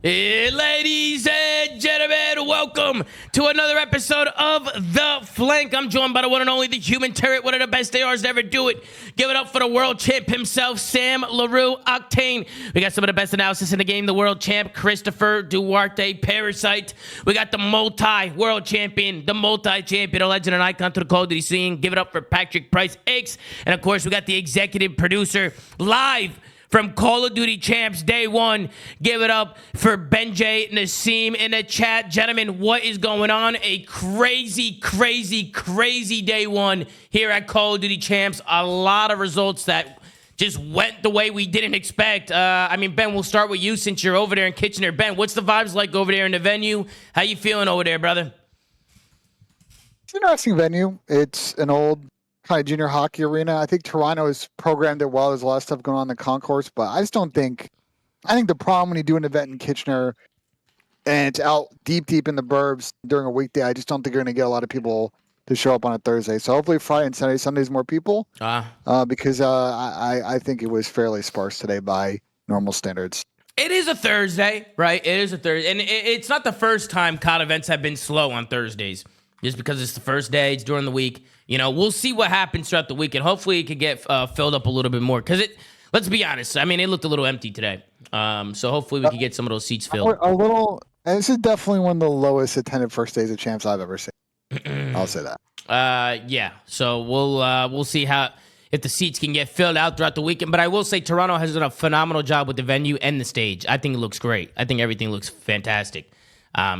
Hey, ladies and gentlemen, welcome to another episode of The Flank. I'm joined by the one and only, the human turret, one of the best ARs to ever do it. Give it up for the world champ himself, Sam LaRue, Octane. We got some of the best analysis in the game, the world champ, Christopher Duarte, Parasite. We got the multi-world champion, the multi-champion, a legend and icon to the Call of Duty scene. Give it up for Patrick Price X. And of course, we got the executive producer live from Call of Duty Champs Day 1. Give it up for Benjay Nassim in the chat. Gentlemen, what is going on? A crazy Day 1 here at Call of Duty Champs. A lot of results that just went the way we didn't expect. Ben, we'll start with you since you're over there in Kitchener. Ben, what's the vibes like over there in the venue? How you feeling over there, brother? It's an interesting venue. It's an old kind of junior hockey arena. I think Toronto has programmed it well. There's a lot of stuff going on in the concourse, but I just don't think. I think the problem when you do an event in Kitchener and it's out deep in the burbs during a weekday, I just don't think you're going to get a lot of people to show up on a Thursday. So hopefully Friday and Saturday, Sunday's more people. Because I think it was fairly sparse today by normal standards. It is a Thursday, right? It is a Thursday, and it's not the first time COD events have been slow on Thursdays. Just because it's the first day, it's during the week. You know, we'll see what happens throughout the week, and hopefully it could get filled up a little bit more. Because let's be honest, I mean, it looked a little empty today. So hopefully we can get some of those seats filled. A little. This is definitely one of the lowest attended first days of Champs I've ever seen. I'll say that. Yeah. So we'll see if the seats can get filled out throughout the weekend. But I will say Toronto has done a phenomenal job with the venue and the stage. I think it looks great. I think everything looks fantastic.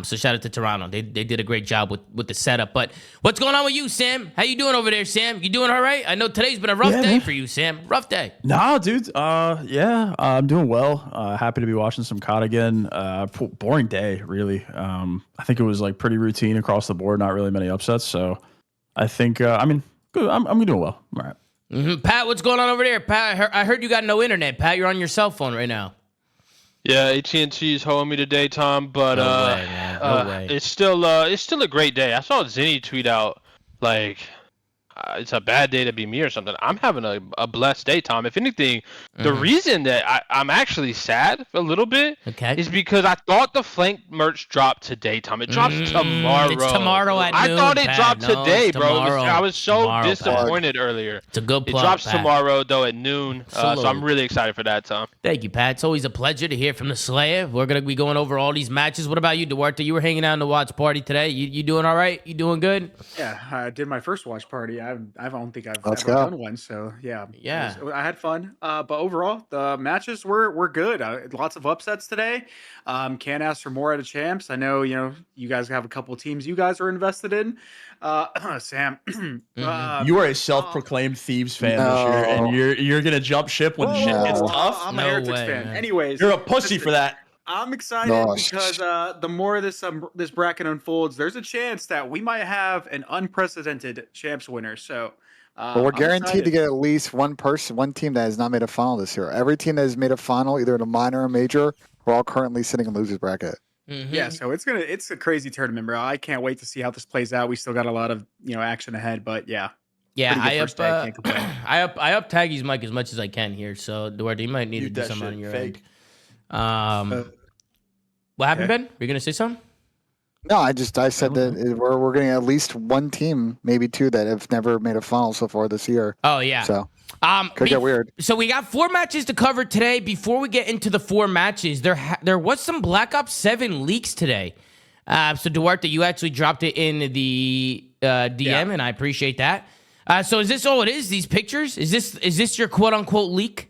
So shout out to Toronto. They did a great job with the setup. But what's going on with you, Sam? How you doing over there, Sam? You doing all right? I know today's been a rough day for you, Sam. Rough day. Nah, dude. I'm doing well. Happy to be watching some COD again. Boring day, really. I think it was like pretty routine across the board. Not really many upsets. So I think good. I'm doing well. All right. Mm-hmm. Pat, what's going on over there? Pat, I heard you got no internet. Pat, you're on your cell phone right now. Yeah, AT&T is holding me today, Tom, but No way, man. No way. it's still a great day. I saw Zinni tweet out like it's a bad day to be me or something. I'm having a blessed day, Tom. If anything, the reason that I'm actually sad a little bit is because I thought the Flank merch dropped today, Tom. It drops tomorrow. It's tomorrow at noon, I thought it Pat. dropped today, bro. I was so Tomorrow, disappointed earlier. It's a good plug, It drops Pat. tomorrow, though, at noon. So I'm really excited for that, Tom. Thank you, Pat. It's always a pleasure to hear from the Slayer. We're going to be going over all these matches. What about you, Duarte? You were hanging out in the watch party today. You doing all right? You doing good? Yeah, I did my first watch party. I don't think I've Let's ever go. done one, so yeah. Yeah. I had fun. But overall, the matches were good. Lots of upsets today. Can't ask for more out of Champs. I know, you guys have a couple of teams you guys are invested in. Sam, You are a self-proclaimed Thieves fan this year, and you're gonna jump ship when shit gets tough. I'm a No Heretics way, fan. man. Anyways, You're a pussy for that. I'm excited because the more this bracket unfolds, there's a chance that we might have an unprecedented Champs winner. So, But we're guaranteed to get at least one team that has not made a final this year. Every team that has made a final, either in a minor or major, we're all currently sitting in losers bracket. Mm-hmm. Yeah, so it's a crazy tournament, bro. I can't wait to see how this plays out. We still got a lot of action ahead, but yeah. Yeah, Pretty good first day, can't complain. I up Taggy's mic as much as I can here. So Duarte, you might need to do something on your end. What happened, Ben? Were you gonna say something? No, I said that we're getting at least one team, maybe two, that have never made a final so far this year. Oh yeah. So could get weird. So we got 4 matches to cover today. Before we get into the 4 matches, there was some Black Ops 7 leaks today. So Duarte, you actually dropped it in the DM, and I appreciate that. So is this all it is? These pictures? Is this your quote unquote leak?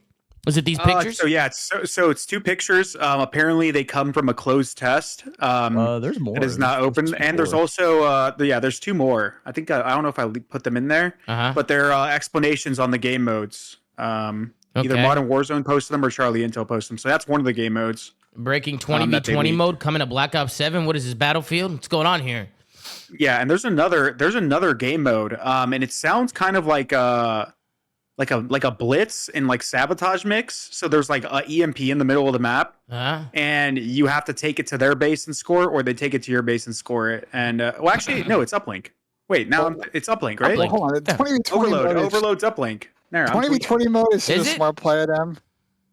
Was it these pictures? So yeah, it's 2 pictures. Apparently they come from a closed test. There's more. It is not open, and there's also there's 2 more. I think I don't know if I put them in there, but they're explanations on the game modes. Either Modern Warzone posted them or Charlie Intel posted them. So that's one of the game modes. Breaking 20v20 mode coming to Black Ops 7. What is this, Battlefield? What's going on here? Yeah, and there's another game mode, and it sounds kind of like a blitz and like sabotage mix. So there's like a EMP in the middle of the map, and you have to take it to their base and score, or they take it to your base and score it. And well, actually, no, it's uplink. Wait, now it's uplink, right? Uplink. Hold on, 20v20 Overload's uplink. 20v20 mode is such a smart play at them.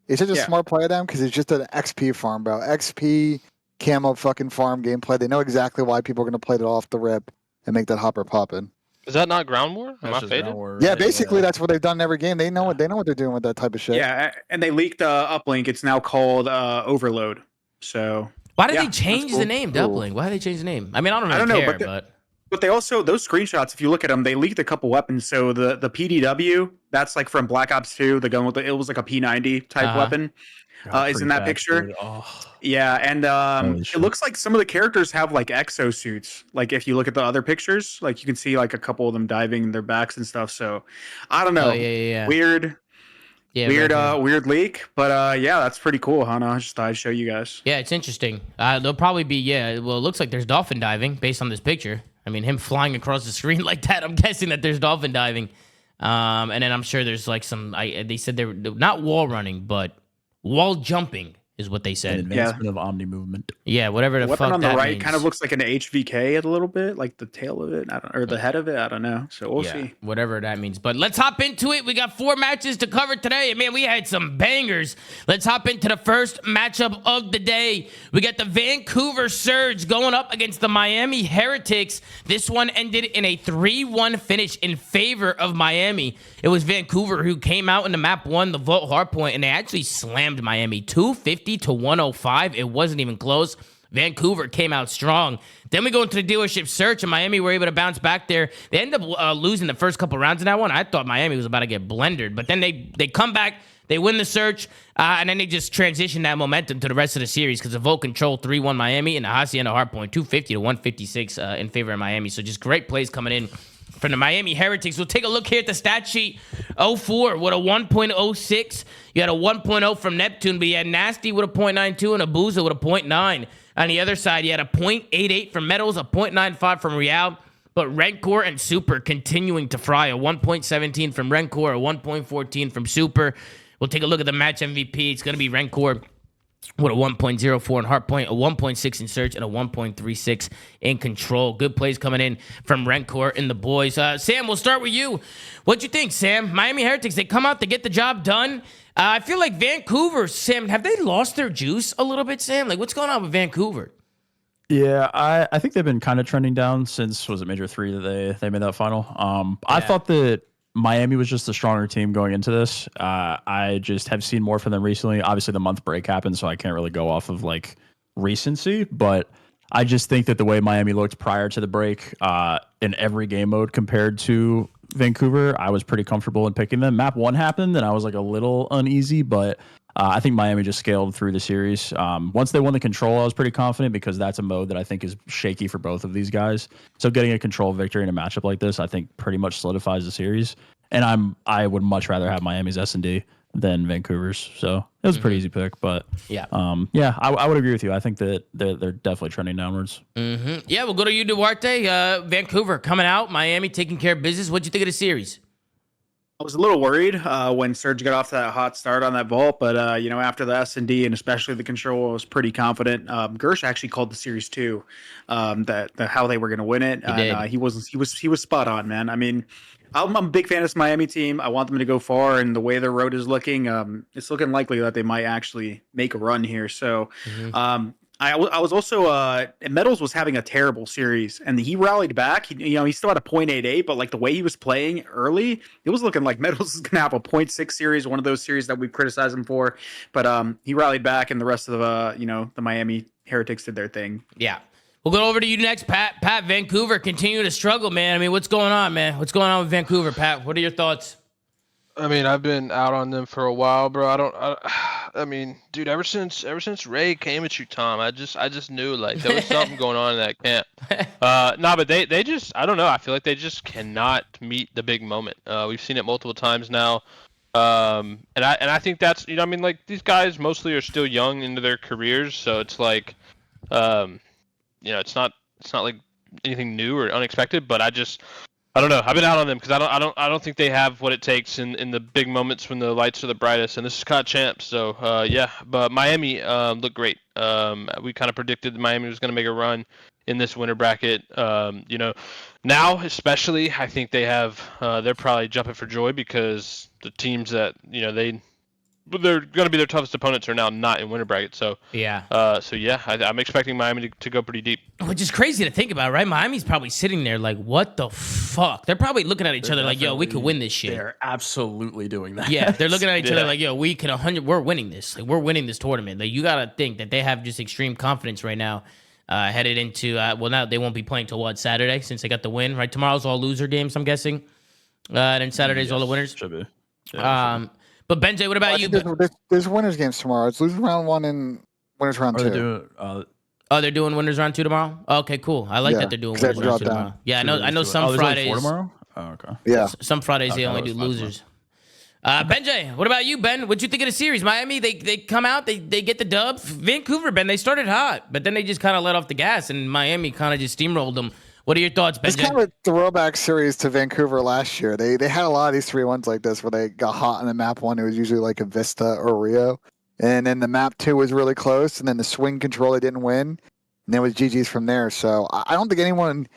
It's such a Yeah. smart play at them because it's just an XP farm, bro. XP camo fucking farm gameplay. They know exactly why people are going to play it off the rip and make that hopper poppin'. Is that not ground war? Am That's I just faded? ground war, Yeah, right? basically that's what they've done in every game. They know what they're doing with that type of shit. Yeah, and they leaked Uplink. It's now called Overload. So Why did yeah, they change that's the cool. name, Cool. Doubling? Why did they change the name? I mean, I don't really I don't know, care, but But they also, those screenshots, if you look at them, they leaked a couple weapons. So the PDW, that's like from Black Ops 2, the gun with it was like a P90 type weapon, is in that picture. Yeah, and it looks like some of the characters have like exosuits. Like if you look at the other pictures, like you can see like a couple of them diving their backs and stuff. So I don't know. Oh, yeah. Weird. Yeah, Weird leak, but yeah, that's pretty cool, Hannah. I just thought I'd show you guys. Yeah, it's interesting. There'll probably be, well, it looks like there's dolphin diving based on this picture. I mean, him flying across the screen like that, I'm guessing that there's dolphin diving. And then I'm sure there's like they said they're not wall running, but wall jumping is what they said. Advancement of omni movement. Yeah, whatever the weapon fuck on the that right means. kind of looks like an HVK a little bit, like the tail of it, or the head of it. I don't know. So we'll see. Whatever that means. But let's hop into it. We got 4 matches to cover today. Man, we had some bangers. Let's hop into the first matchup of the day. We got the Vancouver Surge going up against the Miami Heretics. This one ended in a 3-1 finish in favor of Miami. It was Vancouver who came out in the map 1, the Vault Hardpoint, and they actually slammed Miami 250 to 105. It wasn't even close. Vancouver came out strong. Then we go into the dealership search, and Miami were able to bounce back there. They ended up losing the first couple rounds in that one. I thought Miami was about to get blendered, but then they come back, they win the search, and then they just transition that momentum to the rest of the series because the Volt control 3-1 Miami and the Hacienda Hardpoint 250 to 156 in favor of Miami. So just great plays coming in from the Miami Heretics. We'll take a look here at the stat sheet. 04 with a 1.06. You had a 1.0 from Neptune, but you had Nasty with a 0.92 and Abuza with a 0.9. On the other side, you had a 0.88 from Metals, a 0.95 from Real, but Rencor and Super continuing to fry. A 1.17 from Rencor, a 1.14 from Super. We'll take a look at the match MVP. It's going to be Rencor with a 1.04 in Hardpoint, a 1.6 in Search, and a 1.36 in Control. Good plays coming in from Rencor and the boys. Sam, we'll start with you. What'd you think, Sam? Miami Heretics, they come out, they get the job done. I feel like Vancouver, Sam, have they lost their juice a little bit, Sam? Like, what's going on with Vancouver? Yeah, I think they've been kind of trending down since, was it Major 3 that they made that final? I thought that Miami was just a stronger team going into this. I just have seen more from them recently. Obviously, the month break happened, so I can't really go off of like recency, but I just think that the way Miami looked prior to the break in every game mode compared to Vancouver, I was pretty comfortable in picking them. Map 1 happened, and I was like a little uneasy, but I think Miami just scaled through the series. Once they won the control, I was pretty confident because that's a mode that I think is shaky for both of these guys. So getting a control victory in a matchup like this, I think pretty much solidifies the series. And I would much rather have Miami's S&D than Vancouver's. So it was a pretty easy pick. But I would agree with you. I think that they're definitely trending downwards. Yeah, we'll go to you, Duarte. Vancouver coming out, Miami taking care of business. What'd you think of the series? I was a little worried when Surge got off to that hot start on that vault, but after the S&D and especially the control, I was pretty confident. Gersh actually called the series too, that how they were going to win it. He was spot on, man. I mean, I'm a big fan of this Miami team. I want them to go far, and the way their road is looking, it's looking likely that they might actually make a run here. So, I was also Metals was having a terrible series, and he rallied back. He still had a 0.88, but like the way he was playing early, it was looking like Metals is gonna have a 0.6 series, one of those series that we've criticized him for. But he rallied back, and the rest of the Miami Heretics did their thing. Yeah. We'll go over to you next, Pat. Pat, Vancouver continue to struggle, man. I mean, what's going on, man? What's going on with Vancouver, Pat? What are your thoughts? I mean, I've been out on them for a while, bro. I mean, dude, ever since Ray came at you, Tom, I just knew like there was something going on in that camp. But they just, I don't know. I feel like they just cannot meet the big moment. We've seen it multiple times now. And I think that's, I mean, like these guys mostly are still young into their careers, so it's like, it's not like anything new or unexpected, but I don't know. I've been out on them because I don't think they have what it takes in the big moments when the lights are the brightest. And this is COD champs, so But Miami looked great. We kind of predicted Miami was going to make a run in this winter bracket. Now especially, I think they have. They're probably jumping for joy because the teams that but they're going to be their toughest opponents are now not in winter bracket. So Yeah. I'm expecting Miami to go pretty deep. Which is crazy to think about, right? Miami's probably sitting there like, what the fuck? They're probably looking at each other like, yo, we could win this shit. They're absolutely doing that. Yeah, they're looking at each other like, yo, we're winning this. Like, we're winning this tournament. Like, you gotta think that they have just extreme confidence right now, headed into now they won't be playing till what, Saturday, since they got the win, right? Tomorrow's all loser games, I'm guessing. And then Saturday's all the winners. Should be. Yeah, But Benjay, what about you? There's winners games tomorrow. It's losers round 1 and winners round 2. They're doing winners round 2 tomorrow. Okay, cool. I like that they're doing winners round 2 tomorrow. Yeah, I know some Fridays. Only 4 tomorrow? Oh, okay. Yeah. Some Fridays they only do losers. Benjay, what about you, Ben? What'd you think of the series? Miami, they come out, they get the dub. Vancouver, Ben, they started hot, but then they just kind of let off the gas, and Miami kind of just steamrolled them. What are your thoughts, Benjay? It's kind of a throwback series to Vancouver last year. They had a lot of these 3-1s like this where they got hot on the map 1. It was usually like a Vista or Rio. And then the map 2 was really close, and then the swing control they didn't win. And then it was GG's from there. So I don't think anyone in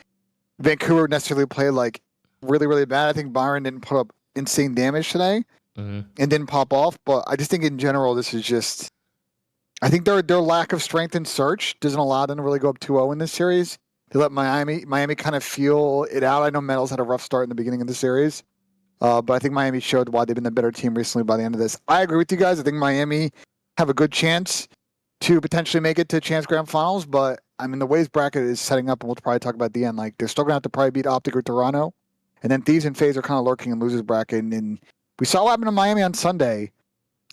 Vancouver necessarily played like really, really bad. I think Byron didn't put up insane damage today and didn't pop off. But I just think in general, this is just... I think their lack of strength in search doesn't allow them to really go up 2-0 in this series. They let Miami kind of feel it out. I know Metals had a rough start in the beginning of the series. But I think Miami showed why they've been the better team recently by the end of this. I agree with you guys. I think Miami have a good chance to potentially make it to Chance Grand Finals. But, I mean, the ways bracket is setting up, and we'll probably talk about at the end, like, they're still going to have to probably beat Optic or Toronto. And then Thieves and FaZe are kind of lurking in losers bracket. And we saw what happened to Miami on Sunday,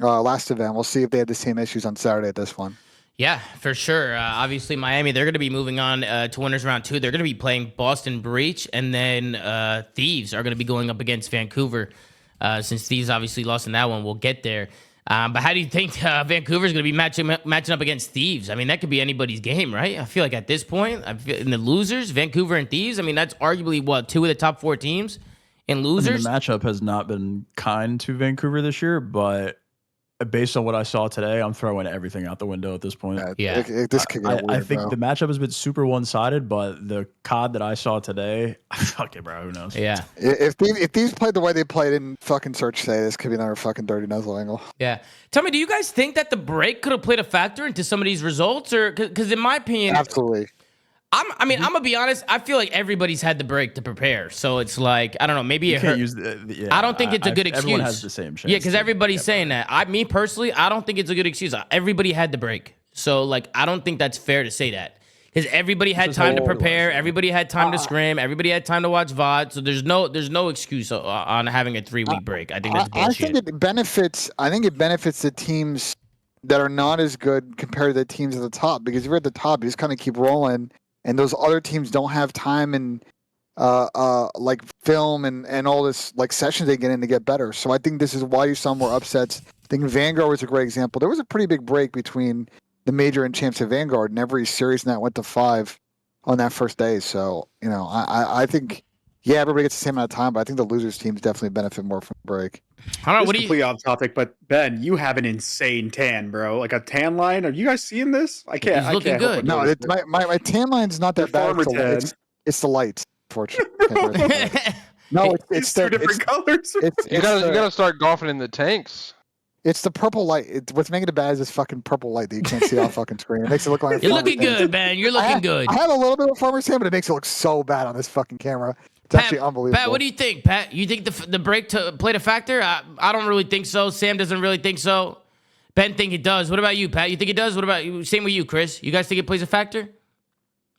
last event. We'll see if they have the same issues on Saturday at this one. Yeah, for sure. Obviously, Miami, they're going to be moving on to winners round 2. They're going to be playing Boston Breach, and then Thieves are going to be going up against Vancouver. Since Thieves obviously lost in that one, we'll get there. But how do you think Vancouver's going to be matching up against Thieves? I mean, that could be anybody's game, right? I feel like at this point, in the losers, Vancouver and Thieves, I mean, that's arguably, 2 of the top 4 teams in losers? I mean, the matchup has not been kind to Vancouver this year, but... based on what I saw today, I'm throwing everything out the window at this point. This could get weird, I think bro. the matchup has been super one-sided, but the COD that I saw today, fuck it, bro. Who knows? Yeah. If these played the way they played in fucking Search today, this could be another fucking dirty nuzzle angle. Yeah. Tell me, do you guys think that the break could have played a factor into some of these results? Or because in my opinion, absolutely. I'm gonna be honest. I feel like everybody's had the break to prepare, so it's like I don't know. Maybe You it can't hurt. use I don't think it's a good excuse. Everyone has the same chance. Yeah, because everybody's saying that. Me personally, I don't think it's a good excuse. Everybody had the break, so like I don't think that's fair to say that because everybody had time to prepare. Everybody had time to scrim. Everybody had time to watch VOD. So there's no excuse on having a 3-week break. I think that's bullshit. I think it benefits. I think it benefits the teams that are not as good compared to the teams at the top because if you're at the top, you just kind of keep rolling. And those other teams don't have time and like film and all this like sessions they get in to get better. So I think this is why you saw more upsets. I think Vanguard was a great example. There was a pretty big break between the Major and Champs of Vanguard, and every series in that went to 5 on that first day. So, you know, I think, yeah, everybody gets the same amount of time, but I think the losers teams definitely benefit more from the break. I don't know. This What is completely off topic, but Ben, you have an insane tan, bro. Like a tan line. Are you guys seeing this? I can't. He's looking good. No, my tan line's not that bad. It's the lights, fortunately. No, it's 2 different colors. You gotta start golfing in the tanks. It's the purple light. What's making it bad is this fucking purple light that you can't see off fucking screen. It makes it look like You're looking good, man. You're looking good. I have a little bit of farmer's tan, but it makes it look so bad on this fucking camera. It's actually unbelievable. Pat, what do you think, Pat? You think the break played a factor? I don't really think so. Sam doesn't really think so. Ben think it does. What about you, Pat? You think it does? What about you? Same with you, Chris. You guys think it plays a factor?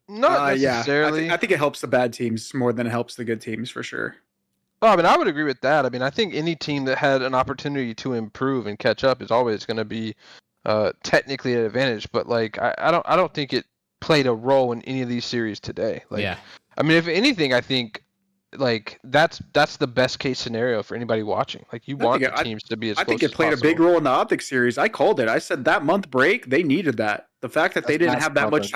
Not necessarily. Yeah. I think it helps the bad teams more than it helps the good teams for sure. Oh, I mean, I would agree with that. I mean, I think any team that had an opportunity to improve and catch up is always going to be technically an advantage. But like, I don't think it played a role in any of these series today. Like, yeah. I mean, if anything, I think like that's the best case scenario for anybody watching. Like, you want the teams to be as close as possible. I think it played a big role in the Optic series. I called it. I said that month break, they needed that. The fact that they didn't have that much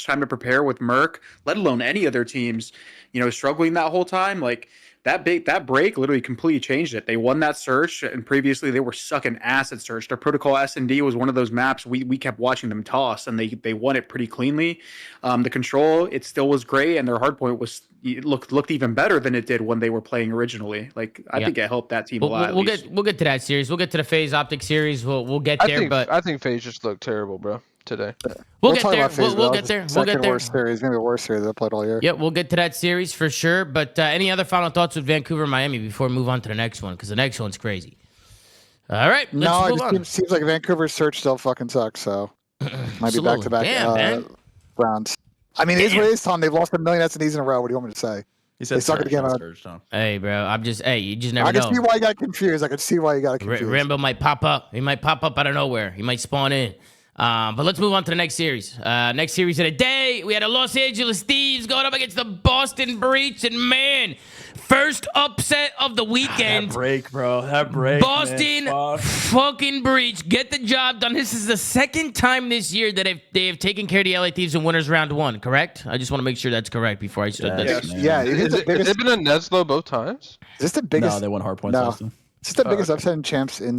time to prepare with Merc, let alone any other teams, you know, struggling that whole time. Like, that break literally completely changed it. They won that search, and previously they were sucking ass at search. Their protocol S&D was one of those maps we kept watching them toss, and they won it pretty cleanly. The control, it still was great, and their hardpoint was looked even better than it did when they were playing originally. Like I think it helped that team a lot. We'll get to that series. We'll get to the FaZe Optic series. We'll get there. But I think FaZe just looked terrible, bro, today. We'll get there. FaZe, We'll get there. We'll get there. Worst series, maybe the worst series I played all year. Yeah, we'll get to that series for sure. But any other final thoughts with Vancouver and Miami before we move on to the next one? Because the next one's crazy. All right, let's move on. It seems like Vancouver's search still fucking sucks. So might be back-to-back rounds. I mean, it is what it is, Tom. They've lost 1 million S&Ds in a row. What do you want me to say? He said they suck again. Hey, bro, you just never know. I can see why you got confused. I can see why you got confused. Rambo might pop up. He might pop up out of nowhere. He might spawn in. But let's move on to the next series. Next series of the day, we had a Los Angeles Thieves going up against the Boston Breach, and man, first upset of the weekend. That break, bro. That break. Boston fucking Breach get the job done. This is the second time this year that they have taken care of the LA Thieves in winners round 1. Correct? I just want to make sure that's correct before I start this. Yeah. Has it been a Neslo both times? Is this the biggest? No, they won hard points last time. Is this the biggest upset in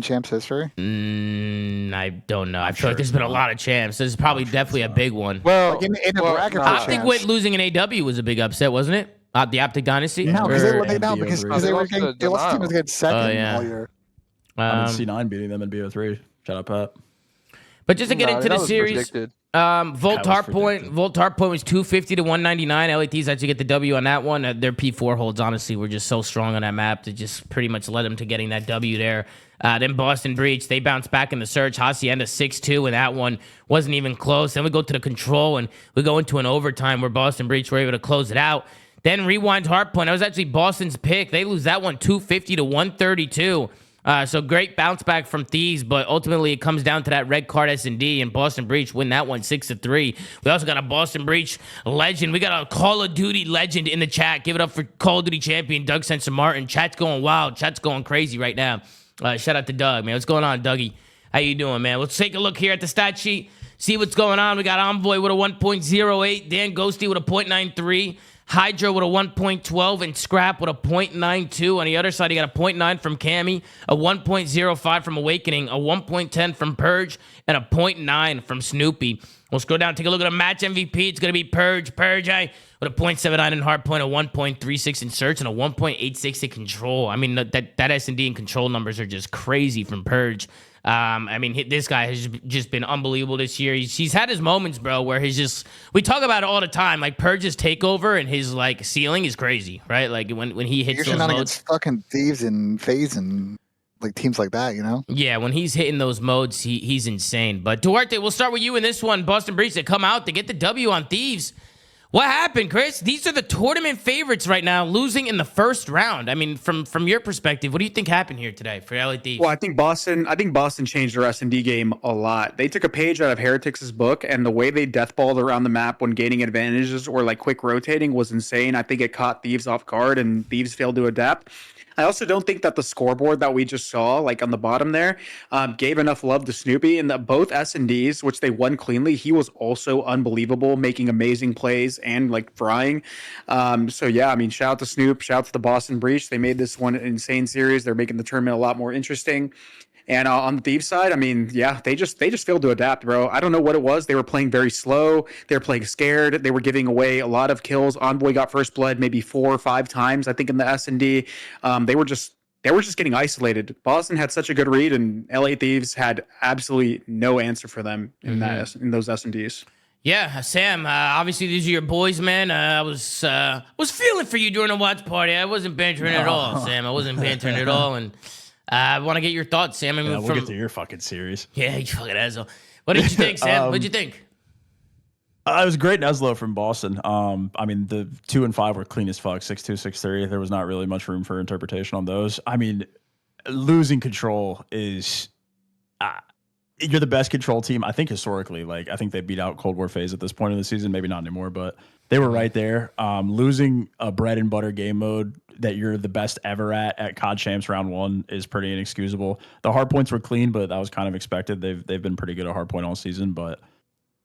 champs history? I don't know. I feel like there's been a lot of champs. This is probably definitely a big one. Well, like in the bracket, Optic went losing an AW was a big upset, wasn't it? The Optic Dynasty. No, because they lost teams against second all year. C9 beating them in BO3. Shout out Pat. But just to get into the series, Volt Hardpoint was 250 to 199. LA Thieves actually get the W on that one. Their P4 holds honestly were just so strong on that map to just pretty much led them to getting that W there. Then Boston Breach, they bounced back in the search. Hacienda 6-2, and that one wasn't even close. Then we go to the control, and we go into an overtime where Boston Breach were able to close it out. Then Rewind Hardpoint. That was actually Boston's pick. They lose that one 250 to 132. So great bounce back from Thieves, but ultimately it comes down to that red card S&D, and Boston Breach win that one 6-3. We also got a Boston Breach legend. We got a Call of Duty legend in the chat. Give it up for Call of Duty champion Doug Sensa Martin. Chat's going wild. Chat's going crazy right now. Shout out to Doug, man. What's going on, Dougie? How you doing, man? Let's take a look here at the stat sheet. See what's going on. We got Envoy with a 1.08, Dan Ghosty with a 0.93, Hydra with a 1.12, and Scrap with a 0.92. On the other side, you got a 0.9 from Cammy, a 1.05 from Awakening, a 1.10 from Purge, and a 0.9 from Snoopy. We'll scroll down, take a look at a match MVP. It's going to be Purge, with a 0.79 in Hardpoint, a 1.36 in Search, and a 1.86 in Control. I mean, that S&D and Control numbers are just crazy from Purge. I mean, this guy has just been unbelievable this year. He's had his moments, bro, where he's just, we talk about it all the time. Like Purge's takeover and his like ceiling is crazy, right? Like when he hits those modes. Against fucking Thieves and FaZe and like teams like that, you know? Yeah, when he's hitting those modes, he's insane. But Duarte, we'll start with you in this one. Boston Breach, they come out, they get the W on Thieves. What happened, Chris? These are the tournament favorites right now, losing in the first round. I mean, from your perspective, what do you think happened here today for LA Thieves? Well, I think Boston changed their S&D game a lot. They took a page out of Heretics' book, and the way they deathballed around the map when gaining advantages or like quick rotating was insane. I think it caught Thieves off guard, and Thieves failed to adapt. I also don't think that the scoreboard that we just saw, like on the bottom there, gave enough love to Snoopy. And that both S&Ds, which they won cleanly, he was also unbelievable, making amazing plays and like frying. So yeah, I mean, shout out to Snoop, shout out to the Boston Breach. They made this one an insane series. They're making the tournament a lot more interesting. And on the Thieves side, I mean, yeah, they just failed to adapt, bro. I don't know what it was. They were playing very slow. They were playing scared. They were giving away a lot of kills. Envoy got first blood maybe 4 or 5 times, I think, in the S&D. They were just getting isolated. Boston had such a good read, and LA Thieves had absolutely no answer for them in those S&Ds. Yeah, Sam. Obviously, these are your boys, man. I was feeling for you during the watch party. I wasn't bantering at all, Sam. I wasn't bantering at all, and I want to get your thoughts, Sam. I mean, we'll get to your fucking series. Yeah, you fucking asshole. What did you think, Sam? What did you think? It was great Neslo from Boston. I mean, the 2 and 5 were clean as fuck, 6-2, 6-3. There was not really much room for interpretation on those. I mean, losing control is you're the best control team, I think, historically. Like, I think they beat out Cold War FaZe at this point in the season. Maybe not anymore, but they were right there. Losing a bread and butter game mode that you're the best ever at COD Champs round 1 is pretty inexcusable. The hard points were clean, but that was kind of expected. They've been pretty good at hard point all season, but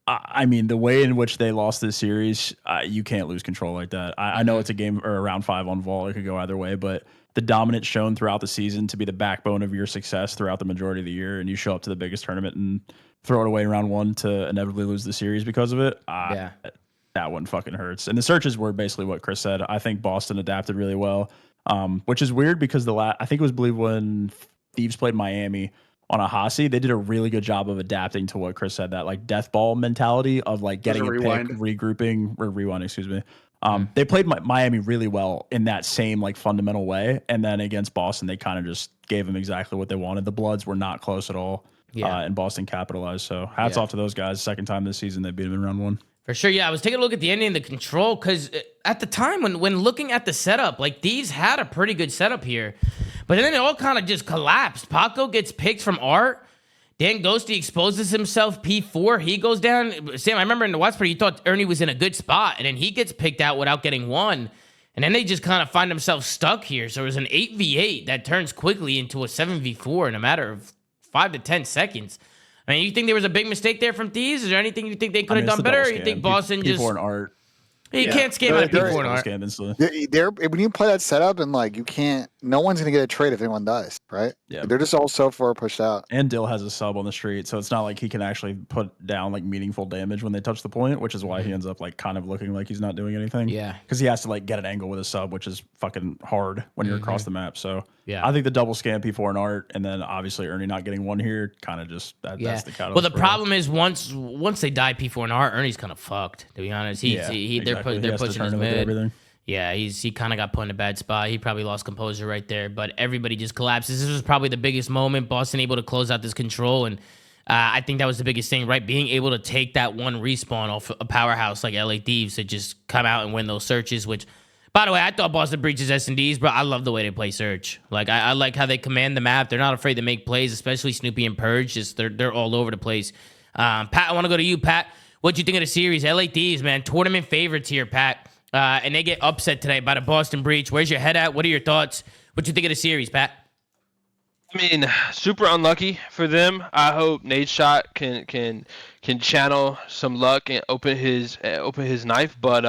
I mean, the way in which they lost this series, you can't lose control like that. I know it's a game or a round 5 on Vault. It could go either way, but the dominance shown throughout the season to be the backbone of your success throughout the majority of the year, and you show up to the biggest tournament and throw it away in round 1 to inevitably lose the series because of it. That one fucking hurts. And the searches were basically what Chris said. I think Boston adapted really well, which is weird because I think it was believed when Thieves played Miami on a Hasi, they did a really good job of adapting to what Chris said, that like death ball mentality of like getting a pick, regrouping or rewind, excuse me. They played Miami really well in that same like fundamental way. And then against Boston, they kind of just gave them exactly what they wanted. The Bloods were not close at all. And Boston capitalized. So hats off to those guys. Second time this season, they beat them in round 1. For sure, yeah. I was taking a look at the ending and the control because at the time when looking at the setup, like Thieves had a pretty good setup here. But then it all kind of just collapsed. Paco gets picked from Art. Dan Ghosty exposes himself, P4. He goes down. Sam, I remember in the watch party, you thought Ernie was in a good spot. And then he gets picked out without getting one. And then they just kind of find themselves stuck here. So it was an 8v8 that turns quickly into a 7v4 in a matter of 5 to 10 seconds. I mean, you think there was a big mistake there from Thieves? Is there anything you think they could have done better? Or you think Boston just... P4 and Art. You can't scam out of P4 and Art. When you play that setup and like you can't, no one's gonna get a trade if anyone does, right? Yeah, they're just all so far pushed out. And Dill has a sub on the street, so it's not like he can actually put down like meaningful damage when they touch the point, which is why he ends up like kind of looking like he's not doing anything. Yeah, because he has to like get an angle with a sub, which is fucking hard when you're across the map. So yeah, I think the double scam P4 and Art, and then obviously Ernie not getting one here, kind of just that's the catalyst. Well, the problem is once they die P4 and Art, Ernie's kind of fucked. To be honest, they're pushing his mid. Everything. Yeah, he kind of got put in a bad spot. He probably lost composure right there, but everybody just collapses. This was probably the biggest moment. Boston able to close out this control, and I think that was the biggest thing, right? Being able to take that one respawn off a powerhouse like LA Thieves to just come out and win those searches, which, by the way, I thought Boston breaches S&Ds, but I love the way they play search. Like, I like how they command the map. They're not afraid to make plays, especially Snoopy and Purge. Just they're all over the place. Pat, I want to go to you, Pat. What'd you think of the series? LA Thieves, man, tournament favorites here, Pat. And they get upset today by the Boston Breach. Where's your head at? What are your thoughts? What you think of the series, Pat? I mean, super unlucky for them. I hope Nadeshot can channel some luck and open his knife. But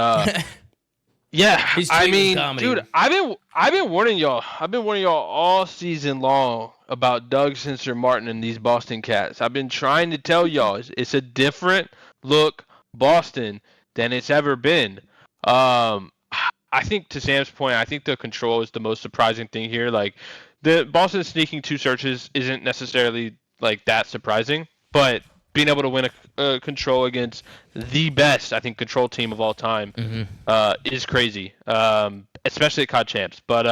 yeah, I mean, dude, I've been warning y'all. I've been warning y'all all season long about Doug Spencer Martin and these Boston Cats. I've been trying to tell y'all it's a different look Boston than it's ever been. I think to Sam's point, I think the control is the most surprising thing here. Like the Boston sneaking 2 searches isn't necessarily like that surprising, but being able to win a control against the best, I think, control team of all time is crazy, especially at COD Champs. But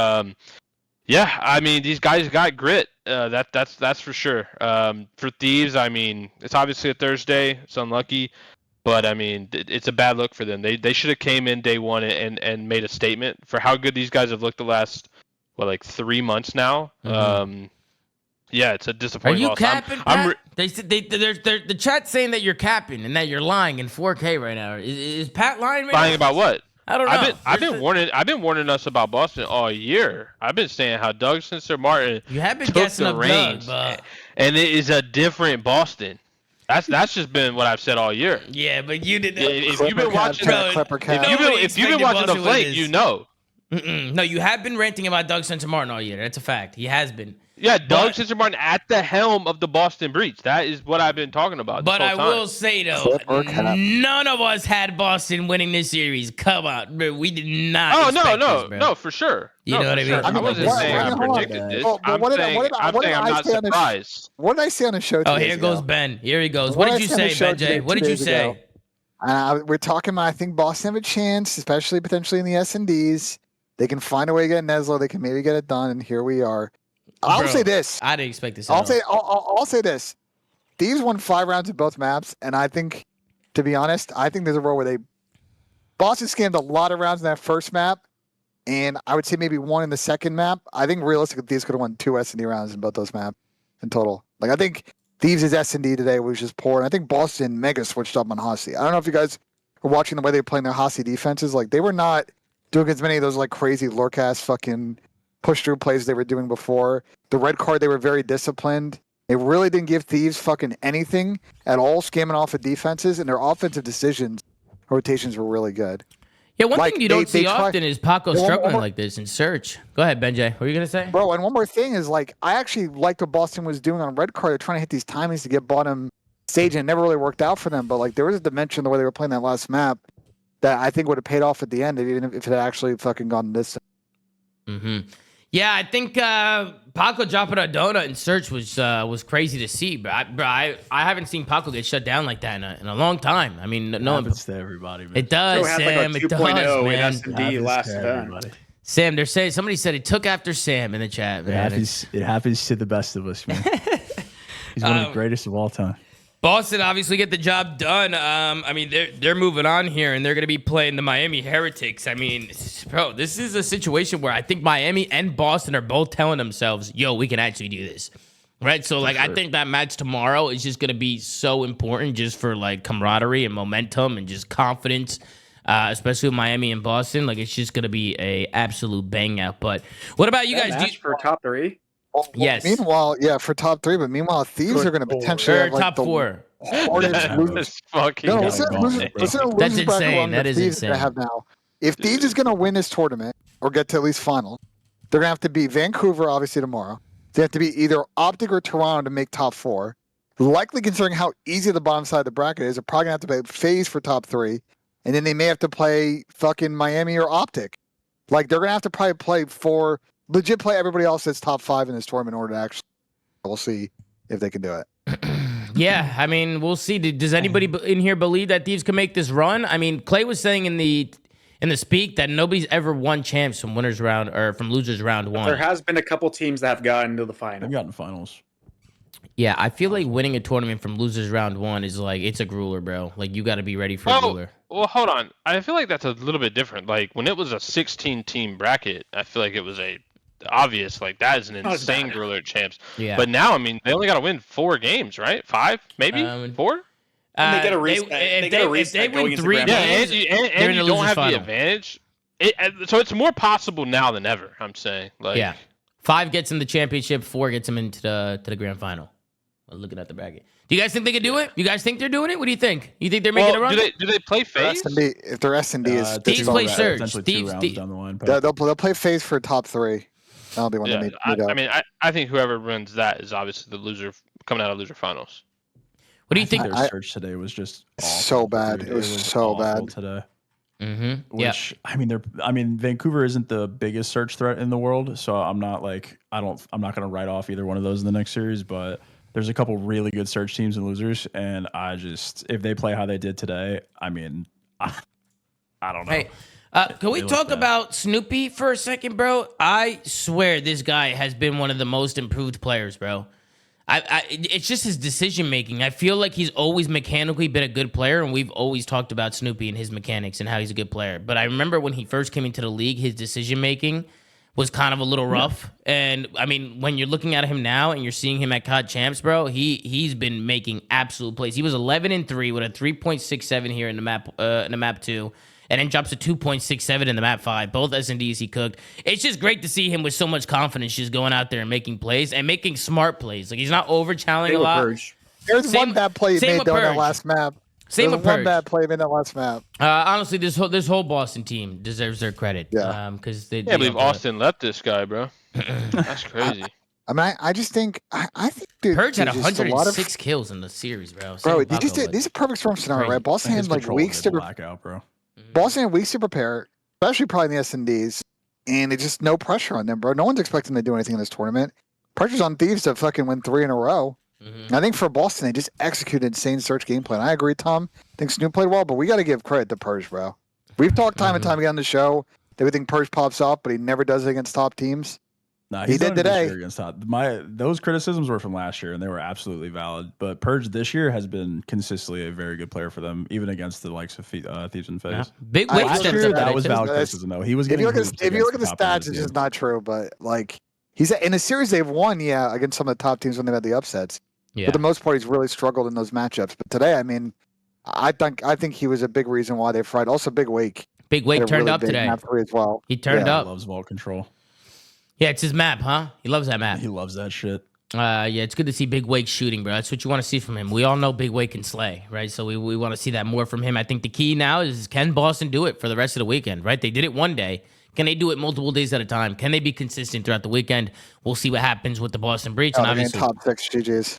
yeah, I mean, these guys got grit. That's for sure. For Thieves, I mean, it's obviously a Thursday. It's unlucky. But, I mean, it's a bad look for them. They should have came in day one and made a statement for how good these guys have looked the last, 3 months now. Yeah, it's a disappointing loss. Are you capping, Pat? The chat's saying that you're capping and that you're lying in 4K right now. Is Pat lying right now? Lying about what? I don't know. I've been warning us about Boston all year. I've been saying how Doug Spencer Martin you have been took guessing the reins, and it is a different Boston. That's just been what I've said all year. Yeah, but you did. If you've been watching, if you've been watching the Flake, you know. No, you have been ranting about Doug Spencer Martin all year. That's a fact. He has been. Yeah, Doug Spencer Martin at the helm of the Boston Breach. That is what I've been talking about. But I will say though, none of us had Boston winning this series. Come on, bro. We did not. Oh no, for sure. You know what I mean? I wasn't saying I predicted this. I'm saying I'm not surprised. What did I say on the show? Oh, here goes Ben. Here he goes. What did you say, BenJ? What did you say? We're talking about, I think Boston have a chance, especially potentially in the S&Ds. They can find a way to get Neslo. They can maybe get it done, and here we are. I'll say this. I didn't expect this. I'll say this. Thieves won 5 rounds at both maps, and I think, to be honest, I think there's a role where Boston scammed a lot of rounds in that first map, and I would say maybe 1 in the second map. I think realistically, Thieves could have won 2 S&D rounds in both those maps in total. Like, I think Thieves' S&D today was just poor, and I think Boston mega switched up on Hasi. I don't know if you guys were watching the way they were playing their Hasi defenses. Like, they were not doing as many of those like crazy lurk-ass fucking push-through plays they were doing before. The red card, they were very disciplined. They really didn't give Thieves fucking anything at all, scamming off of defenses, and their offensive decisions, rotations were really good. Yeah, one Like, thing you don't see they try- often is Paco Yeah, one struggling more- like this in search. Go ahead, Benjay. What were you gonna say? Bro, and one more thing is, like, I actually liked what Boston was doing on red card. They're trying to hit these timings to get bottom stage, and it never really worked out for them. But, like, there was a dimension the way they were playing that last map that I think would have paid off at the end, even if it had actually fucking gone this. Mm-hmm. Yeah, I think Paco dropping a donut in search was crazy to see, but I haven't seen Paco get shut down like that in a long time. I mean, no, happens to everybody, man. it does, Joe had Sam. like a It does, 2.0 in man. S&D Happens last to event. everybody. Sam, they're saying somebody said it took after Sam in the chat, It man. happens to the best of us, man. He's one of the greatest of all time. Boston obviously get the job done. I mean, they're moving on here, and they're going to be playing the Miami Heretics. I mean, bro, this is a situation where I think Miami and Boston are both telling themselves, yo, we can actually do this. Right? So, like, I think that match tomorrow is just going to be so important just for, like, camaraderie and momentum and just confidence, especially with Miami and Boston. Like, it's just going to be a absolute bang out. But what about you guys? Match for top 3? Well, Yes. Meanwhile, yeah, for top 3, but meanwhile, Thieves are going to potentially have, like, top the 4. hardest losers. That's fucking. No, That's listen to insane. the That's losers bracket insane. along That the is Thieves that I insane. have now. If Thieves is going to win this tournament or get to at least final, they're going to have to beat Vancouver, obviously, tomorrow. They have to beat either Optic or Toronto to make top 4. Likely, considering how easy the bottom side of the bracket is, they're probably going to have to play FaZe for top 3. And then they may have to play fucking Miami or Optic. Like, they're going to have to probably legit play everybody else that's top 5 in this tournament in order to actually. We'll see if they can do it. Yeah, I mean, we'll see. Does anybody in here believe that Thieves can make this run? I mean, Clay was saying in the speak that nobody's ever won champs from winners round or from losers round 1. There has been a couple teams that have gotten to the final. I've gotten finals. Yeah, I feel like winning a tournament from losers round 1 is like it's a grueler, bro. Like you got to be ready for a grueler. Well, hold on. I feel like that's a little bit different. Like when it was a 16-team bracket, I feel like it was a obvious, like that is an insane grueler at champs. Yeah. But now, I mean, they only got to win 4 games, right? 5, maybe 4. And they get a reset. They get a reset If they going win into 3 grand Yeah, games, and in you the don't losers have final. the advantage. So it's more possible now than ever. I'm saying, like, yeah, 5 gets in the championship, 4 gets them into the grand final. I'm looking at the bracket. Do you guys think they can do it? You guys think they're doing it? What do you think? You think they're making a run? do they play FaZe? If their S&D is Thieves play strong, Surge. Potentially Thieves- 2 rounds Thieves- down the line. they'll play FaZe for top 3. That'll be when Yeah, they meet up. I mean, I think whoever wins that is obviously the loser coming out of loser finals. What do you think? Their search today was just awful, So bad. dude. It was so awful bad. today. Mm-hmm. Yeah. Which I mean, Vancouver isn't the biggest search threat in the world, so I'm not going to write off either one of those in the next series. But there's a couple really good search teams and losers, and if they play how they did today, I mean, I don't know. Hey, can we They talk look bad. about Snoopy for a second, bro? I swear this guy has been one of the most improved players, bro. It's just his decision making. I feel like he's always mechanically been a good player, and we've always talked about Snoopy and his mechanics and how he's a good player. But I remember when he first came into the league, his decision making was kind of a little rough. And I mean, when you're looking at him now and you're seeing him at COD Champs, bro, he's been making absolute plays. He was 11-3 with a 3.67 here in the map 2. And then drops a 2.67 in the map 5. Both S&Ds he cooked. It's just great to see him with so much confidence just going out there and making plays and making smart plays. Like, he's not over-challenging a lot. There's Same- one bad play he same made with though in that Purge. last map. Same There's with one Purge. bad play he made in that last map. Honestly, this whole Boston team deserves their credit. Yeah. Because they. I can't believe Austin left this guy, bro. That's crazy. I mean, I just think I think dude, Purge had there's just a lot of 106 kills in the series, bro. bro. Same with Paco, These are perfect storm scenario, Crazy. right? Boston His had like control weeks is to blackout, bro. Boston had weeks to prepare, especially probably in the S&Ds, and it's just no pressure on them, bro. No one's expecting them to do anything in this tournament. Pressure's on Thieves to fucking win 3 in a row. Mhm. I think for Boston, they just executed insane search game plan. I agree, Tom. I think Snoop played well, but we got to give credit to Purge, bro. We've talked time and time again on the show that we think Purge pops up, but he never does it against top teams. Nah, He he's did done it this today. year against top. Those criticisms were from last year, and they were absolutely valid. But Purge this year has been consistently a very good player for them, even against the likes of Thieves and FaZe. Yeah. Big I- weight last steps year, up that today, was too. valid That's- criticism, though. He was If getting you look hoops at the against top stats, players, it's yeah. just not true. But like he's in a series they've won, yeah, against some of the top teams when they've had the upsets. Yeah. For the most part, he's really struggled in those matchups. But today, I mean, I think he was a big reason why they fried. Also, Big Wake. Big weight had a turned really up big today. map 3 as well. He turned Yeah. up. Loves vault control. Yeah, it's his map, huh? He loves that map. He loves that shit. Yeah, it's good to see Big Wake shooting, bro. That's what you want to see from him. We all know Big Wake can slay, right? So we want to see that more from him. I think the key now is, can Boston do it for the rest of the weekend, right? They did it one day. Can they do it multiple days at a time? Can they be consistent throughout the weekend? We'll see what happens with the Boston Breach. And obviously, top 6 GGs.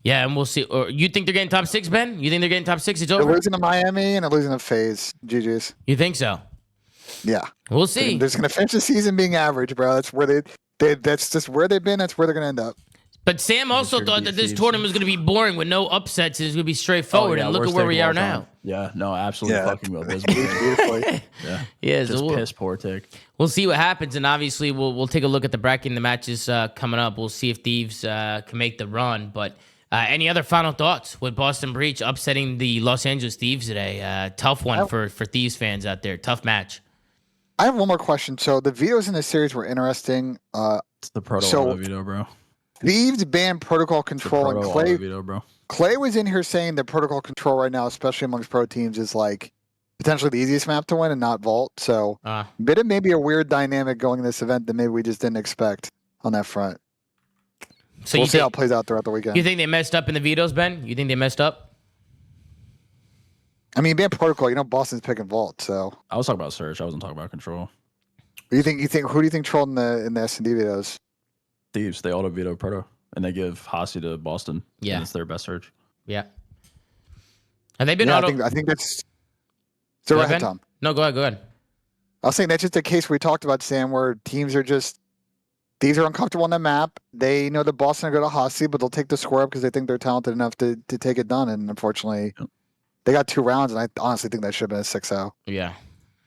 Yeah, and we'll see. Or you think they're getting top 6, Ben? You think they're getting top 6? It's They're over. losing to Miami and they're losing to FaZe. GGs. You think so? Yeah. We'll see. They're just gonna finish the season being average, bro. That's where that's just where they've been. That's where they're gonna end up. But Sam also thought that this tournament was going to be boring with no upsets. It was going to be straightforward, and look at where we are now. Yeah, no, absolutely fucking well. Beautifully. Yeah, just piss poor take. We'll see what happens, and obviously we'll take a look at the bracket and the matches coming up. We'll see if Thieves can make the run. But any other final thoughts with Boston Breach upsetting the Los Angeles Thieves today? Tough one for Thieves fans out there. Tough match. I have one more question. So the vetoes in this series were interesting. It's the proto veto, bro. Thieves banned protocol control, and Clay. Veto, bro. Clay was in here saying that protocol control right now, especially amongst pro teams, is like potentially the easiest map to win and not vault. So bit of maybe a weird dynamic going in this event that maybe we just didn't expect on that front. So we'll see how it plays out throughout the weekend. You think they messed up in the vetoes, Ben? You think they messed up? I mean, ban protocol. Boston's picking vault. So I was talking about search. I wasn't talking about control. You think? Who do you think trolled in the S&D vetoes? Thieves. They auto veto proto, and they give Hasi to Boston. Yeah, and it's their best search. Yeah. Have they been auto? I think that's. So go ahead, Tom. No, go ahead. I was saying that's just a case we talked about, Sam, where teams are just. These are uncomfortable on the map. They know that Boston are going to Hasi, but they'll take the square up because they think they're talented enough to take it done. And unfortunately, they got 2 rounds, and I honestly think that should have been a 6-0. Yeah.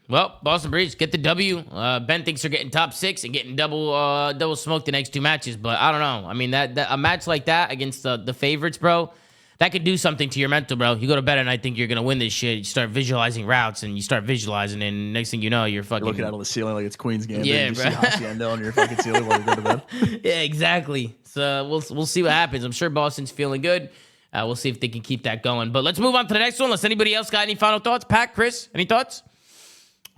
Well, Boston Breach get the W. Ben thinks they're getting top 6 and getting double smoked the next 2 matches, but I don't know. I mean, that a match like that against the favorites, bro, that could do something to your mental, bro. You go to bed and I think you're gonna win this shit. You start visualizing routes and you start visualizing, and next thing you know, you're fucking looking out on the ceiling like it's Queen's Gambit. Yeah, you bro. see Hacienda on your fucking ceiling while you go to bed. Yeah, exactly. So we'll see what happens. I'm sure Boston's feeling good. We'll see if they can keep that going. But let's move on to the next one. Unless anybody else got any final thoughts. Pat, Chris, any thoughts?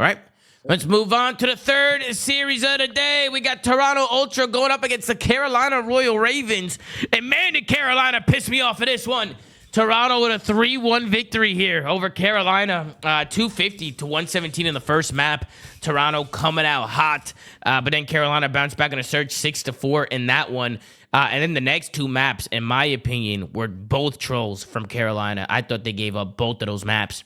All right. Let's move on to the third series of the day. We got Toronto Ultra going up against the Carolina Royal Ravens. And man, did Carolina piss me off for this one. Toronto with a 3-1 victory here over Carolina, 250 to 117 in the first map. Toronto coming out hot, but then Carolina bounced back on a surge 6-4 in that one. And then the next 2 maps, in my opinion, were both trolls from Carolina. I thought they gave up both of those maps.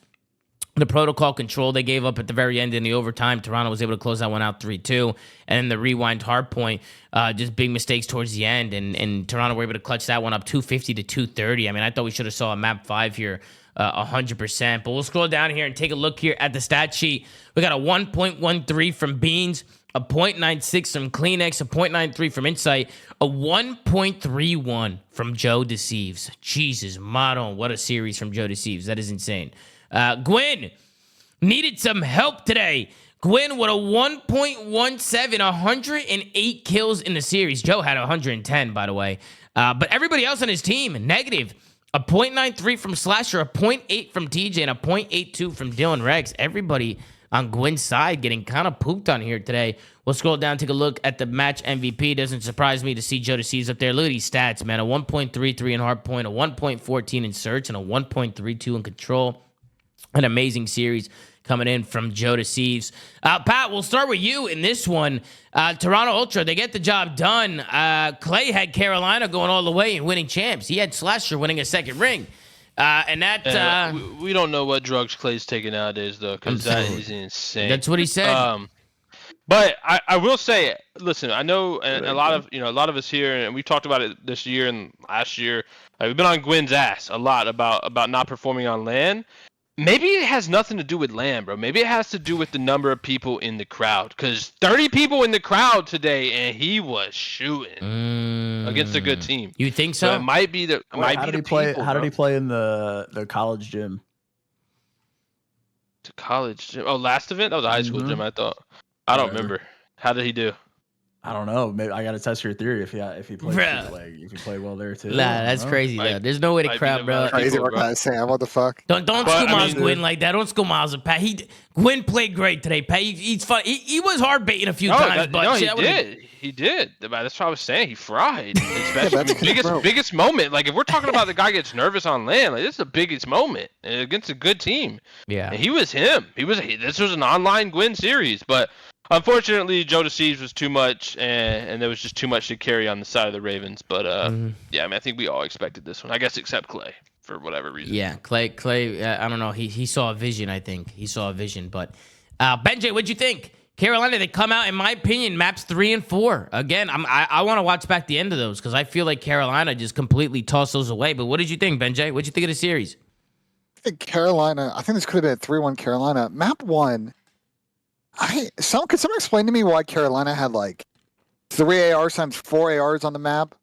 The protocol control they gave up at the very end in the overtime, Toronto was able to close that one out 3-2. And then the rewind hard point, just big mistakes towards the end. And Toronto were able to clutch that one up 250 to 230. I mean, I thought we should have saw a map 5 here 100%. But we'll scroll down here and take a look here at the stat sheet. We got a 1.13 from Beans, a 0.96 from Kleenex, a 0.93 from Insight, a 1.31 from Joe Deceives. Jesus, Madon, what a series from Joe Deceives. That is insane. Gwyn needed some help today. Gwyn with a 1.17, 108 kills in the series. Joe had 110, by the way. But everybody else on his team, negative. A 0.93 from Slasher, a 0.8 from TJ, and a 0.82 from Dylan Rex. Everybody on Gwyn's side getting kind of pooped on here today. We'll scroll down, take a look at the match MVP. Doesn't surprise me to see Joe Deceives up there. Look at these stats, man. A 1.33 in hardpoint, a 1.14 in search, and a 1.32 in control. An amazing series coming in from Joe Deceives. Pat, we'll start with you in this one. Toronto Ultra, they get the job done. Clay had Carolina going all the way and winning champs. He had Slasher winning a second ring. And that... we don't know what drugs Clay's taking nowadays, though, because that is insane. That's what he said. But I will say, listen, I know a lot of us here, and we talked about it this year and last year. We've been on Gwyn's ass a lot about not performing on LAN. Maybe it has nothing to do with LAN, bro. Maybe it has to do with the number of people in the crowd. Because 30 people in the crowd today, and he was shooting against a good team. You think so? It might be the. How did he play? How did he play in the college gym? The college gym. Oh, last event? That was a high school gym, I thought. I don't remember. How did he do? I don't know. Maybe I got to test your theory if he plays Bruh. if he played well there too. Nah, that's crazy. Might- though. There's no way to might be crowd, the bro. best. Crazy People, what bro. guys saying. What the fuck? Don't But, I school Miles mean- Gwyn like that. Don't school Miles and Pat. Gwyn played great today. Pat, he's fun. He was hard baiting a few times, but he shit, I would've- did. He did. That's what I was saying. He fried. Especially that's the good, bro. biggest moment. Like if we're talking about the guy gets nervous on land, like this is the biggest moment against a good team. Yeah. And he was him. This was an online Gwyn series, but unfortunately, Joe Deceives was too much, and there was just too much to carry on the side of the Ravens. But yeah, I mean, I think we all expected this one. I guess except Clay for whatever reason. Yeah, Clay. I don't know. He saw a vision. I think he saw a vision. But Benjay, what'd you think? Carolina, they come out, in my opinion, maps 3 and 4. Again, I want to watch back the end of those because I feel like Carolina just completely tossed those away. But what did you think, Benjay? What'd you think of the series? I think Carolina. I think this could have been a 3-1 Carolina. Map 1. Could someone explain to me why Carolina had like 3 ARs times 4 ARs on the map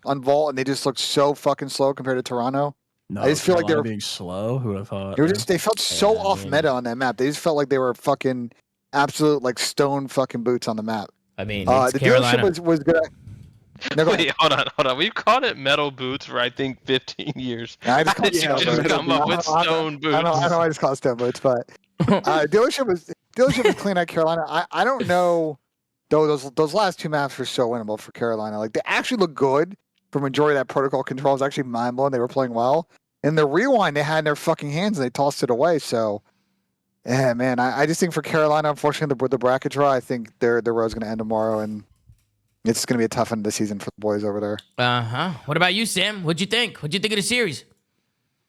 on Vault, and they just looked so fucking slow compared to Toronto? No, I just feel like they Carolina were- being slow. Who would have thought? They felt so Yeah, off man. meta on that map. They just felt like they were fucking absolute like stone fucking boots on the map. I mean, it's The Carolina. dealership was good. No, go ahead. Wait, hold on. We've called it metal boots for I think 15 years. I just How called did you stone just boots. come up with stone boots? I know. I just call it stone boots, but dealership was clean at Carolina. I don't know though. Those last 2 maps were so winnable for Carolina. Like they actually look good for majority of that protocol control. Is actually mind blowing. They were playing well. And the rewind they had in their fucking hands and they tossed it away. So yeah, man. I just think for Carolina, unfortunately, with the bracket draw, I think their road's going to end tomorrow, and it's going to be a tough end of the season for the boys over there. What about you, Sam? What'd you think? What'd you think of the series?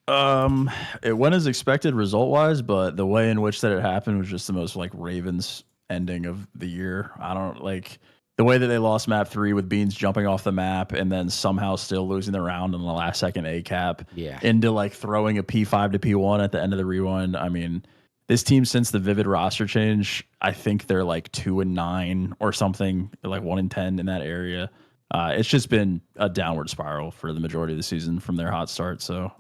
It went as expected result wise, but the way in which that it happened was just the most like Ravens ending of the year. I don't like the way that they lost map 3 with Beans jumping off the map and then somehow still losing the round in the last second A cap. Yeah. Into like throwing a P5 to P1 at the end of the rewind. I mean, this team since the Vivid roster change, I think they're like 2-9 or something, like 1-10 in that area. It's just been a downward spiral for the majority of the season from their hot start. So,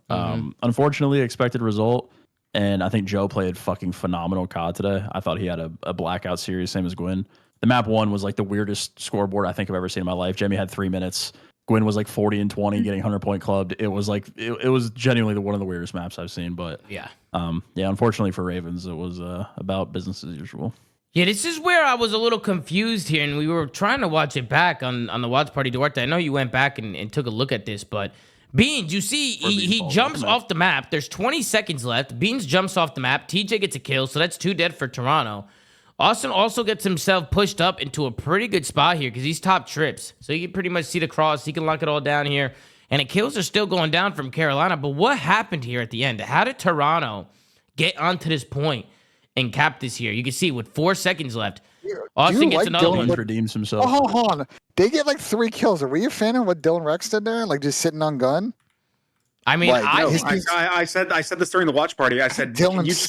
unfortunately, expected result. And I think Joe played fucking phenomenal COD today. I thought he had a blackout series, same as Gwyn. The map 1 was like the weirdest scoreboard I think I've ever seen in my life. Jamie had 3 minutes. Gwyn was like 40 and 20, getting 100-point clubbed. It was like it was genuinely one of the weirdest maps I've seen. But Yeah. Unfortunately for Ravens, it was about business as usual. Yeah, this is where I was a little confused here, and we were trying to watch it back on the Watch Party Duarte. I know you went back and took a look at this, but Beans, you see, he jumps off the map. There's 20 seconds left. Beans jumps off the map. TJ gets a kill, so that's 2 dead for Toronto. Austin also gets himself pushed up into a pretty good spot here because he's top trips. So you can pretty much see the cross. He can lock it all down here. And the kills are still going down from Carolina. But what happened here at the end? How did Toronto get onto this point and cap this here? You can see with 4 seconds left, Austin gets like another Dylan one. Beans redeems himself. Oh, hold on. They get like 3 kills. Are we a fan of what Dylan Rex did there? Like just sitting on gun? I mean, Like, I no, think I said this during the watch party. I said, Dylan's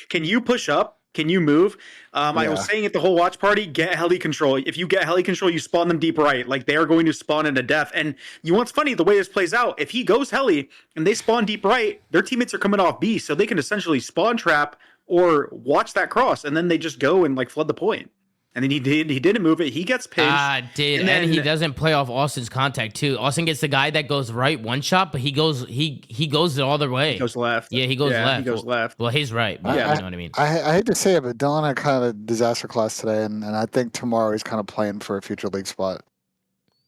can you push up? Can you move? I Yeah. was saying at the whole watch party, get heli control. If you get heli control, you spawn them deep right. Like they are going to spawn into death. And you know what's funny? The way this plays out, if he goes heli and they spawn deep right, their teammates are coming off B, so they can essentially spawn trap or watch that cross, and then they just go and like flood the point. And then he didn't move it. He gets pinched. And then he doesn't play off Austin's contact too. Austin gets the guy that goes right one shot, but he goes the other way. He goes left. Yeah, he goes left. He goes left. Well, he's right. But Yeah. you know what I mean. I hate to say it, but Dylan had kind of a disaster class today, and I think tomorrow he's kind of playing for a future league spot.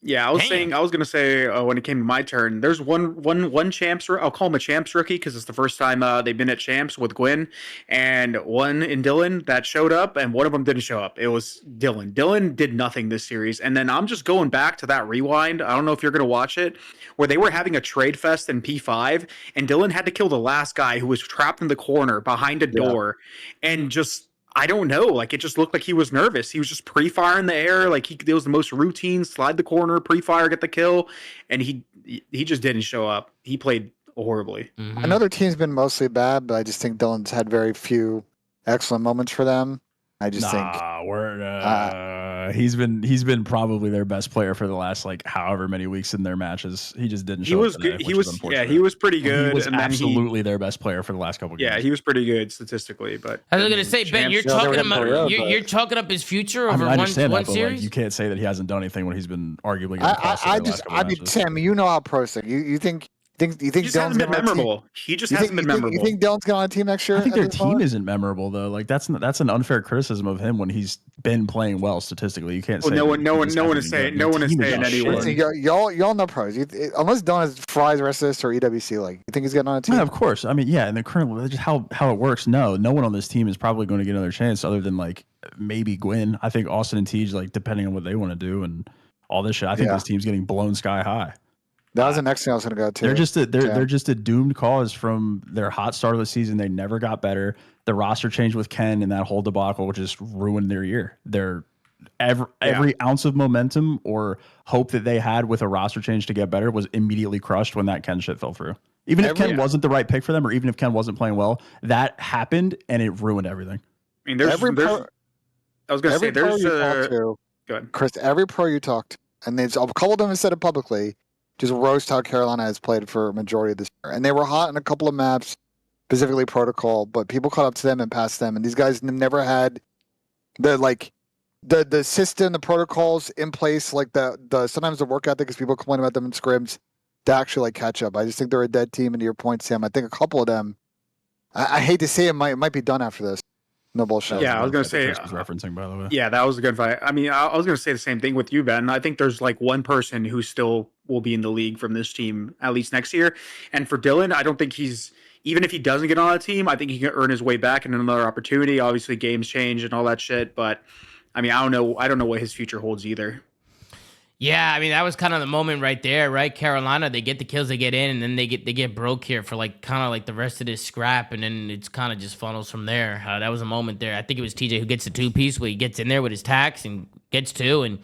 Yeah, I was Damn. gonna say when it came to my turn, there's one champs. I'll call him a champs rookie because it's the first time they've been at champs with Gwyn, and one in Dylan that showed up, and one of them didn't show up. It was Dylan. Dylan did nothing this series, and then I'm just going back to that rewind. I don't know if you're gonna watch it, where they were having a trade fest in P5, and Dylan had to kill the last guy who was trapped in the corner behind a door, and just. I don't know. Like, it just looked like he was nervous. He was just pre-fire in the air. Like, it was the most routine, slide the corner, pre-fire, get the kill. And he just didn't show up. He played horribly. Mhm. I know their team's been mostly bad, but I just think Dylan's had very few excellent moments for them. I just think He's been probably their best player for the last like however many weeks in their matches. He just didn't. He was good. He was pretty good. He was and then absolutely their best player for the last couple games. Yeah, he was pretty good statistically. But I was gonna say, Ben, you're chalking up his future over one series. Like, you can't say that he hasn't done anything when he's been arguably. I mean, Sam, you know how pros think. You think he just hasn't been memorable. He just hasn't been memorable. You think Dylan's going on a team next year? I think their team isn't memorable though. Like that's an unfair criticism of him when he's been playing well statistically. You can't say. No one is saying anyway. Y'all know pros. Unless Dylan has fries the rest of this or EWC, like you think he's getting on a team? Yeah, of course. I mean, yeah, and the current just how it works. No one on this team is probably going to get another chance other than like maybe Gwyn. I think Austin and Tej, like depending on what they want to do and all this shit. I think this team's getting blown sky high. That was the next thing I was going to go to. They're just a doomed cause from their hot start of the season. They never got better. The roster change with Ken and that whole debacle, which just ruined their year. Their every ounce of momentum or hope that they had with a roster change to get better was immediately crushed when that Ken shit fell through. Even if Ken wasn't the right pick for them, or even if Ken wasn't playing well, that happened and it ruined everything. I mean, there's go ahead. Chris, every pro you talked, and there's a couple of them have said it publicly, just roast how Carolina has played for a majority of this year. And they were hot in a couple of maps, specifically protocol, but people caught up to them and passed them. And these guys never had the system, the protocols in place, like the sometimes the work ethic, because people complain about them in scrims, to actually like catch up. I just think they're a dead team. And to your point, Sam, I think a couple of them, I hate to say it might be done after this. No bullshit. Yeah, I was gonna say. Was referencing, by the way. Yeah, that was a good fight. I mean, I was gonna say the same thing with you, Ben. I think there's like one person who still will be in the league from this team at least next year. And for Dylan, I don't think even if he doesn't get on a team, I think he can earn his way back in another opportunity. Obviously, games change and all that shit, but I mean, I don't know what his future holds either. Yeah, I mean, that was kind of the moment right there, right? Carolina, they get the kills, they get in, and then they get broke here for like kind of like the rest of this scrap, and then it's kind of just funnels from there. That was a moment there. I think it was TJ who gets the 2-piece where he gets in there with his tax and gets 2, and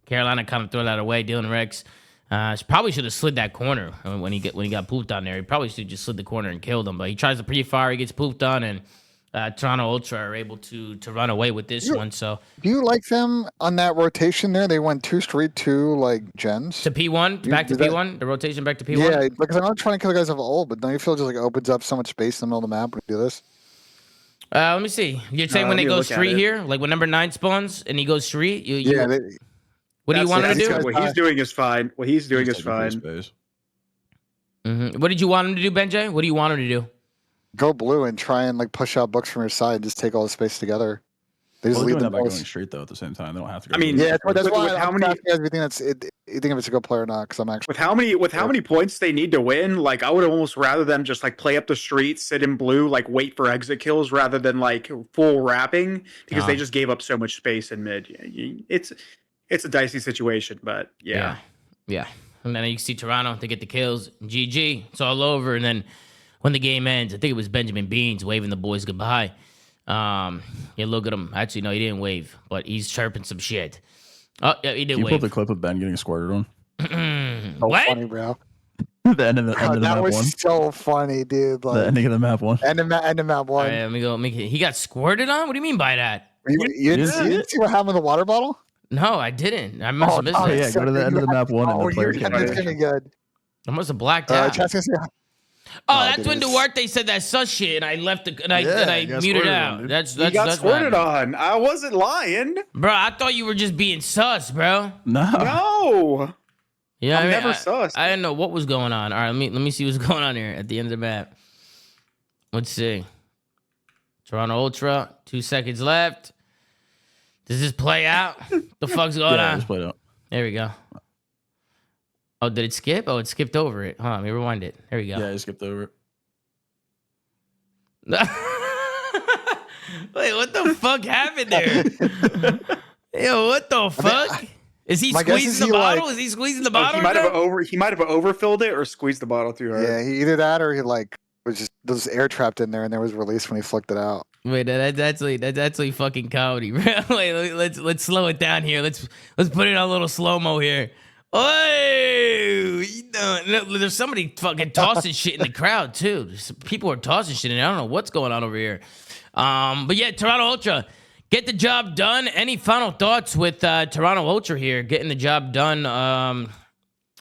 Carolina kind of throw that away. Dylan Rex probably should have slid that corner when he got pooped on there. He probably should have just slid the corner and killed him, but he tries to pre-fire, he gets pooped on, and Toronto Ultra are able to run away with this one. So, do you like them on that rotation there? They went 2 straight to like gens to P1, back to P1. The rotation back to P1. Yeah, because I'm not trying to kill the guys off ult, but don't you feel it just like opens up so much space in the middle of the map when you do this? Let me see. You're saying when they go street here, like when number 9 spawns and he goes street. What do you want him to do? What he's doing is fine. What did you want him to do, Benjay? What do you want him to do? Go blue and try and like push out books from your side and just take all the space together. They just leave them by going straight though at the same time. They don't have to go. I mean, that's why how many guys you think you think if it's a good player or not? Because I'm actually with how many points they need to win. Like I would almost rather them just like play up the street, sit in blue, like wait for exit kills rather than like full wrapping because they just gave up so much space in mid. It's a dicey situation, but yeah. And then you see Toronto, they get the kills. GG, it's all over, and then. When the game ends, I think it was Benjamin Beans waving the boys goodbye. Yeah, look at him. Actually, no, he didn't wave, but he's chirping some shit. Oh, yeah, he did wave. You pulled the clip of Ben getting squirted on. What? Funny, bro. The end of the map that was one. So funny, dude. Like, the ending of the map 1. End of map 1. All right, let me go. He got squirted on? What do you mean by that? You didn't see what happened with the water bottle? No, I didn't. I must have missed it. Yeah, go to the end of the map 1 and the player can It's gonna be good. I must have blacked out. That's when Duarte said that sus shit, and I left and I muted out. That's got squirted on. I wasn't lying, bro. I thought you were just being sus, bro. No. Yeah, I'm never sus. I didn't know what was going on. All right, let me see what's going on here at the end of the map. Let's see. Toronto Ultra, 2 seconds left. Does this play out? The fuck's going on? Just played out. There we go. Oh, did it skip? Oh, it skipped over it. Let me rewind it. There we go. Yeah, it skipped over it. Wait, what the fuck happened there? Yo, what the fuck? Is he squeezing the bottle? Is he squeezing the bottle? He might have overfilled it or squeezed the bottle too hard. Yeah, either that or he like was just air trapped in there and there was released when he flicked it out. Wait, that's actually fucking comedy, bro. Wait, let's slow it down here. Let's put it on a little slow mo here. Oh, there's somebody fucking tossing shit in the crowd too. People are tossing shit, and I don't know what's going on over here. But yeah, Toronto Ultra get the job done. Any final thoughts with Toronto Ultra here getting the job done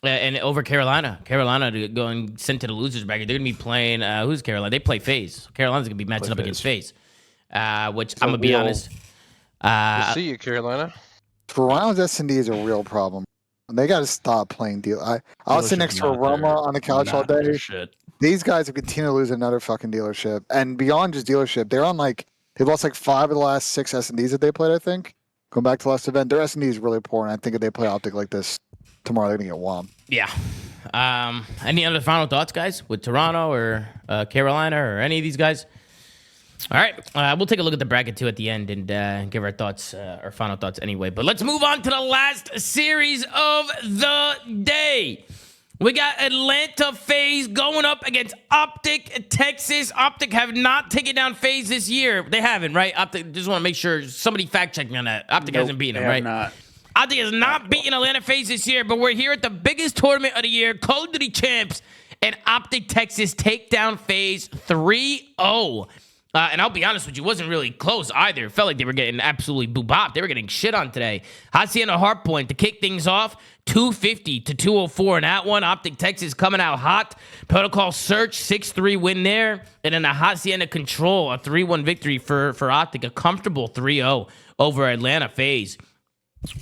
and over Carolina? Carolina to go and sent to the losers bracket. They're going to be playing, who's Carolina? They play FaZe. Carolina's going to be matching up against FaZe, which I'm going to be honest. We'll see you, Carolina. Toronto's S&D is a real problem. They got to stop playing deal. I'll sit next to Aroma on the couch all day. Shit. These guys have continued to lose another fucking dealership. And beyond just dealership, they're on they've lost 5 of the last 6 S&Ds that they played, I think. Going back to last event, their S&D is really poor. And I think if they play Optic like this tomorrow, they're going to get whomped. Yeah. Any other final thoughts, guys, with Toronto or Carolina or any of these guys? All right, we'll take a look at the bracket too at the end and give our thoughts, our final thoughts anyway. But let's move on to the last series of the day. We got Atlanta FaZe going up against Optic Texas. Optic have not taken down FaZe this year. They haven't, right? Optic, just want to make sure somebody fact check me on that. Optic hasn't beaten them, right? Not. Optic has not beaten Atlanta FaZe this year, but we're here at the biggest tournament of the year, Call of Duty Champs, and Optic Texas take down FaZe 3-0. And I'll be honest with you, it wasn't really close either. It felt like they were getting absolutely boo-bopped. They were getting shit on today. Hacienda Hardpoint to kick things off, 250 to 204 in that one. Optic Texas coming out hot. Protocol Search, 6-3 win there. And then the Hacienda Control, a 3-1 victory for Optic, a comfortable 3-0 over Atlanta FaZe.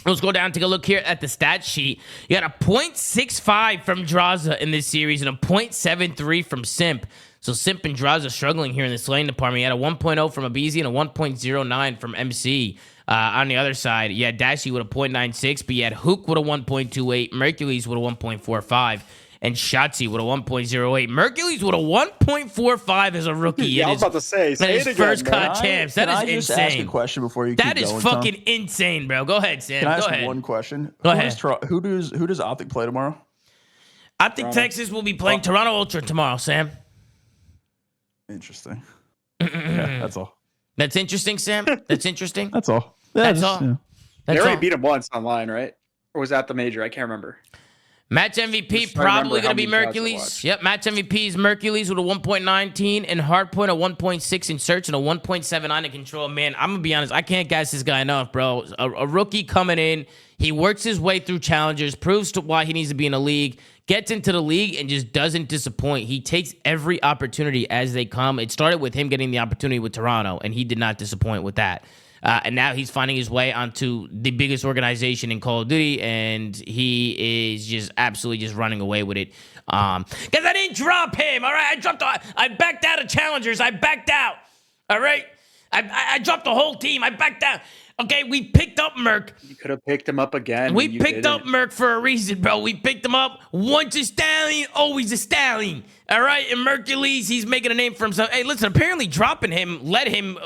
Let's go down and take a look here at the stat sheet. You got a .65 from Draza in this series and a .73 from Simp. So Simp and Draza struggling here in the lane department. You had a 1.0 from Abizi and a 1.09 from MC. On the other side, you had Dashy with a .96, but you had Hook with a 1.28, Mercules with a 1.45, and Shotzi with a 1.08. Mercules with a 1.45 as a rookie. Yeah, I was about to say, it is first cut champs. That is insane. Just ask a question before you that keep is going, fucking Tom? insane, bro. Go ahead, Sam. Can I Go ask ahead. one question? Go ahead. Who does Optic play tomorrow? Optic Texas will be playing Toronto Ultra tomorrow, Sam. Interesting. Yeah, that's all. That's interesting, Sam. That's interesting. That's all. Yeah, That's just, all. yeah. They That's already all. beat him once online, right? Or was that the major? I can't remember. Match MVP Just trying to probably remember going to be how many shots I Mercules. watched. Yep, match MVP is Mercules with a 1.19 and Hardpoint a 1.6 in Search and a 1.79 in Control. Man, I'm going to be honest. I can't gas this guy enough, bro. A rookie coming in. He works his way through challengers, proves why he needs to be in a league, gets into the league, and just doesn't disappoint. He takes every opportunity as they come. It started with him getting the opportunity with Toronto, and he did not disappoint with that. And now he's finding his way onto the biggest organization in Call of Duty, and he is just absolutely just running away with it. Because I didn't drop him, all right? I backed out of challengers. I backed out, all right? I dropped the whole team. I backed out. Okay, we picked up Merc. You could have picked him up again. We You picked up didn't. Merc for a reason, bro. We picked him up. Once a stallion, always a stallion. All right, and Mercules, he's making a name for himself. Hey, listen, apparently dropping him led him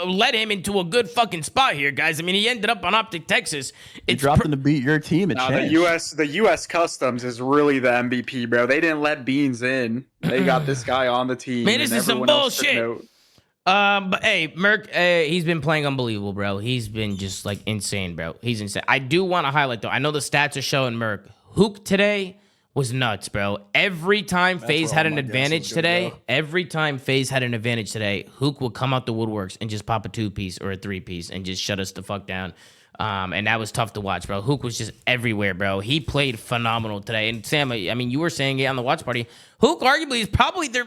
into a good fucking spot here, guys. I mean, he ended up on Optic Texas. You dropped him to beat your team at Nah, Chance. the US Customs is really the MVP, bro. They didn't let Beans in. They got this guy on the team. Man, this and is some everyone else took bullshit. note. But hey, Merc, he's been playing unbelievable, bro. He's been just like insane, bro. He's insane. I do want to highlight though. I know the stats are showing Merc. Hook today was nuts, bro. Every time FaZe where had all an my guesses advantage gonna today, go. every time FaZe had an advantage today, Hook would come out the woodworks and just pop a 2-piece or a 3-piece and just shut us the fuck down. And that was tough to watch, bro. Hook was just everywhere, bro. He played phenomenal today. And Sam, I mean, you were saying it on the watch party. Hook arguably is probably their,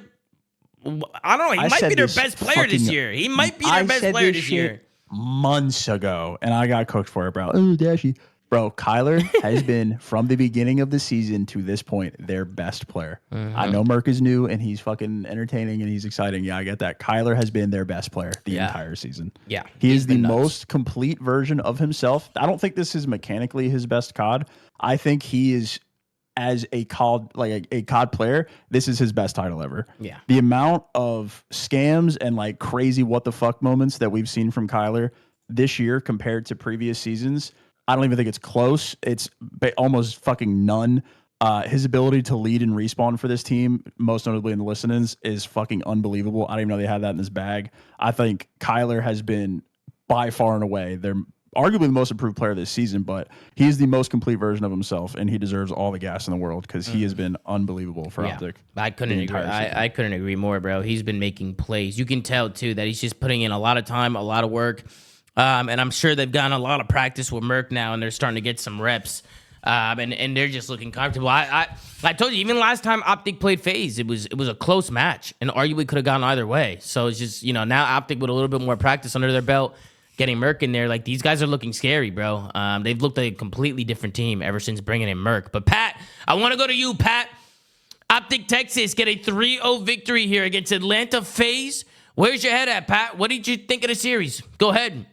I don't know, he might be their best player this year. He might be their best player this year. Months ago, and I got cooked for it, bro. Oh, Dashy. Bro, Kyler has been, from the beginning of the season to this point, their best player. I know Merc is new, and he's fucking entertaining, and he's exciting. Yeah, I get that. Kyler has been their best player the entire season. Yeah. He he's is the been nuts. most complete version of himself. I don't think this is mechanically his best COD. I think he is, as a COD, like a COD player, this is his best title ever. Yeah. The amount of scams and like crazy what the fuck moments that we've seen from Kyler this year compared to previous seasons, I don't even think it's close. It's almost fucking none. His ability to lead and respawn for this team, most notably in the listen-ins, is fucking unbelievable. I didn't even know they had that in his bag. I think Kyler has been by far and away their arguably the most improved player this season, but he's the most complete version of himself, and he deserves all the gas in the world because he has been unbelievable for Optic. I couldn't agree. I couldn't agree more, bro. He's been making plays. You can tell too that he's just putting in a lot of time, a lot of work. And I'm sure they've gotten a lot of practice with Merc now, and they're starting to get some reps. And they're just looking comfortable. I told you, even last time Optic played FaZe, it was a close match, and arguably could have gone either way. So it's just, now Optic with a little bit more practice under their belt, getting Merc in there, like, these guys are looking scary, bro. They've looked like a completely different team ever since bringing in Merc. But Pat, I want to go to you, Pat. Optic Texas get a 3-0 victory here against Atlanta FaZe. Where's your head at, Pat? What did you think of the series? Go ahead.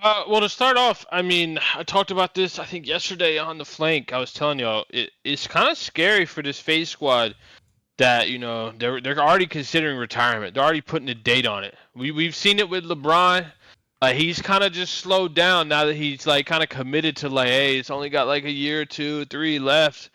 Well, to start off, I mean, I talked about this, I think, yesterday on the flank. I was telling y'all, it's kind of scary for this FaZe squad that, they're already considering retirement. They're already putting a date on it. We've seen it with LeBron. He's kind of just slowed down now that he's, like, kind of committed to, like, hey, it's only got, like, a year, 2, 3 left.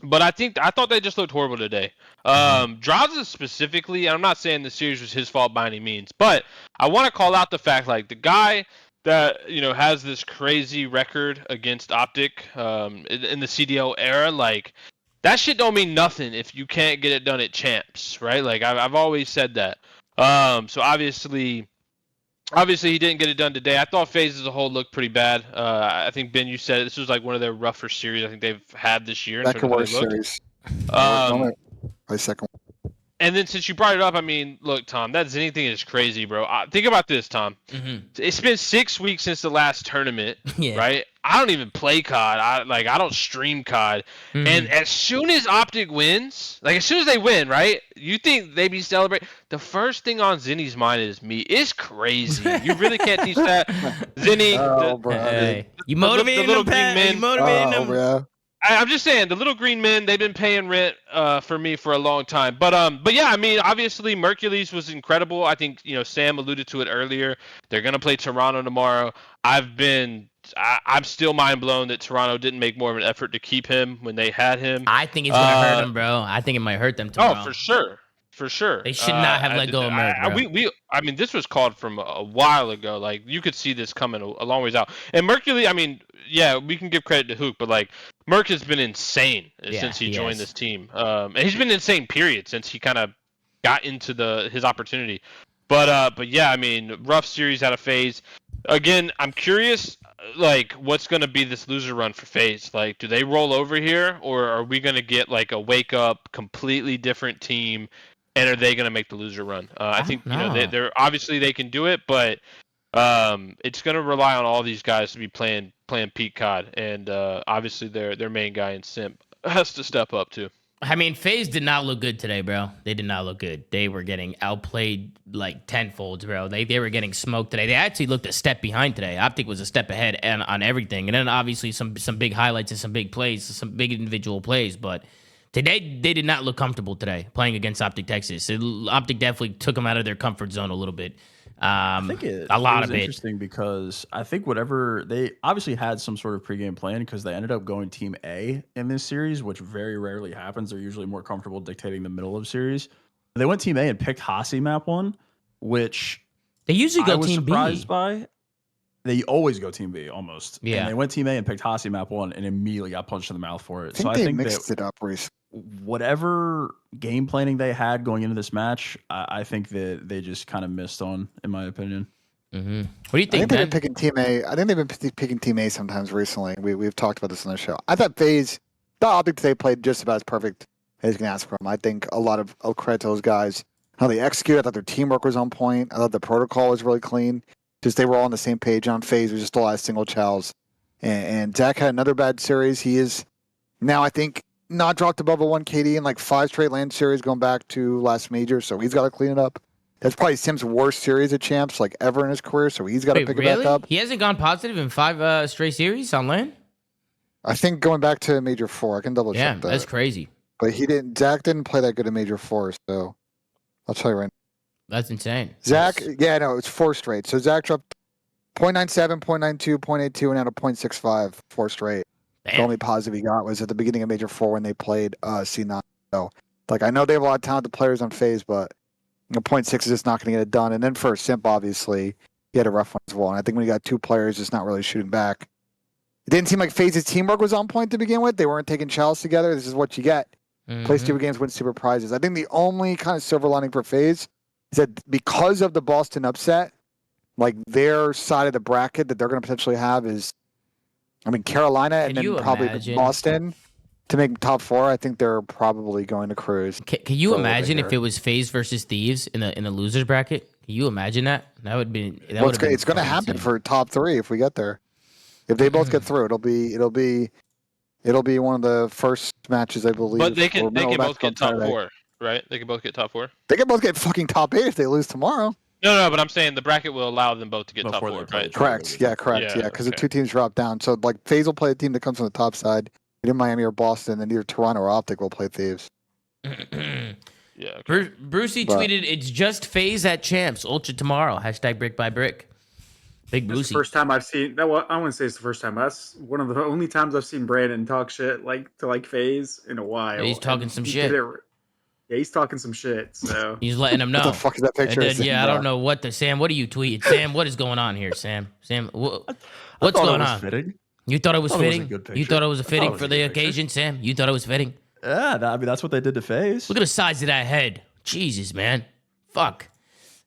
But I thought they just looked horrible today. Draza specifically, I'm not saying the series was his fault by any means, but I want to call out the fact, like, the guy that, has this crazy record against Optic in the CDL era, like, that shit don't mean nothing if you can't get it done at champs, right? Like, I've always said that. So obviously he didn't get it done today. I thought FaZe as a whole looked pretty bad. I think, Ben, you said it. This was like one of their rougher series I think they've had this year. Second worst series. My second. And then since you brought it up, I mean, look, Tom, that Zenny thing is crazy, bro. Think about this, Tom. Mm-hmm. It's been 6 weeks since the last tournament, Yeah. right? I don't even play COD. I don't stream COD. Mm-hmm. And as soon as Optic wins, like as soon as they win, right? You think they be celebrating? The first thing on Zenny's mind is me. It's crazy. You really can't teach that, Zenny. Hey. You motivating them, Pat? You motivating them? Yeah. I'm just saying, the little green men, they've been paying rent for me for a long time. But yeah, I mean, obviously, Mercules was incredible. I think, Sam alluded to it earlier. They're going to play Toronto tomorrow. I'm still mind blown that Toronto didn't make more of an effort to keep him when they had him. I think it's going to hurt them, bro. I think it might hurt them tomorrow. Oh, for sure. For sure. They should not have let go of Merc, bro. I mean, this was called from a while ago. Like, you could see this coming a long ways out. And Mercury, I mean, yeah, we can give credit to Hook, but, like, Merc has been insane since he joined this team. And he's been insane, period, since he kind of got into his opportunity. But yeah, I mean, rough series out of FaZe. Again, I'm curious, like, what's going to be this loser run for FaZe? Like, do they roll over here, or are we going to get, like, a wake-up, completely different team, and are they going to make the loser run? I think they're obviously they can do it, but it's going to rely on all these guys to be playing peak COD, and obviously their main guy in Simp has to step up too. I mean, FaZe did not look good today, bro. They did not look good. They were getting outplayed like tenfold, bro. They were getting smoked today. They actually looked a step behind today. Optic was a step ahead on everything, and then obviously some big highlights and some big plays, some big individual plays, but. Today, they did not look comfortable today playing against Optic Texas. Optic definitely took them out of their comfort zone a little bit. I think it was interesting because I think whatever they obviously had some sort of pregame plan because they ended up going Team A in this series, which very rarely happens. They're usually more comfortable dictating the middle of series. They went Team A and picked Hasi map 1, which they usually go Team B. Surprised by. They always go Team B almost. Yeah. And they went Team A and picked Hasi map 1 and immediately got punched in the mouth for it. I think mixed it up recently. Whatever game planning they had going into this match, I think that they just kind of missed on, in my opinion. Mm-hmm. What do you think? I think they've been picking Team A. I think they've been picking Team A sometimes recently. We've talked about this on the show. I thought FaZe, the Optic today played just about as perfect as you can ask for them. I think a lot of credit to those guys. How they executed. I thought their teamwork was on point. I thought the protocol was really clean. Just they were all on the same page on FaZe. It was just a lot of single chows. And Zach had another bad series. He is now, I think, not dropped above a 1 KD in like 5 straight land series going back to last major, so he's got to clean it up. That's probably Sim's worst series of champs like ever in his career, so he's got to pick it back up. He hasn't gone positive in 5 straight series on land? I think going back to Major 4. I can double check that. Yeah, that's crazy. But Zach didn't play that good in Major 4, so I'll tell you right now. That's insane. Zach, it's 4 straight. So Zach dropped 0.97, 0.92, 0.82, and out of 0.65, 4 straight. Damn. The only positive he got was at the beginning of Major 4 when they played C9. So, like, I know they have a lot of talented players on FaZe, but 0.6 is just not going to get it done. And then for Simp, obviously, he had a rough one as well. And I think when you got 2 players just not really shooting back, it didn't seem like FaZe's teamwork was on point to begin with. They weren't taking chalice together. This is what you get. Mm-hmm. Play stupid games, win stupid prizes. I think the only kind of silver lining for FaZe is that because of the Boston upset, like their side of the bracket that they're going to potentially have is, I mean, Carolina and then probably Boston to make top 4. I think they're probably going to cruise. Can you imagine if it was FaZe versus Thieves in the losers bracket? Can you imagine that? That would be. It's going to happen for top 3 if we get there. If they both get through, it'll be one of the first matches, I believe. But they can both get top 4, right? They can both get top 4. They can both get fucking top 8 if they lose tomorrow. No, but I'm saying the bracket will allow them both to get top 4, right? Correct. Yeah, correct. Yeah, because the 2 teams drop down. So like FaZe will play a team that comes from the top side. Either Miami or Boston, and either Toronto or Optic will play Thieves. Yeah. Okay. Brucey tweeted, "It's just FaZe at champs. Ultra tomorrow. # brick by brick." Big Brucey. That's the first time I've seen that. Well, I wouldn't say it's the first time. That's one of the only times I've seen Brandon talk shit to FaZe in a while. Yeah, he's talking some shit. Yeah, he's talking some shit. So he's letting them know. What the fuck is that picture? I don't know what Sam. What are you tweeting, Sam? What is going on here, Sam? What's going on? Fitting. You thought it was fitting? You thought it was fitting for the occasion, Sam? You thought it was fitting? Yeah, I mean that's what they did to FaZe. Look at the size of that head. Jesus, man. Fuck.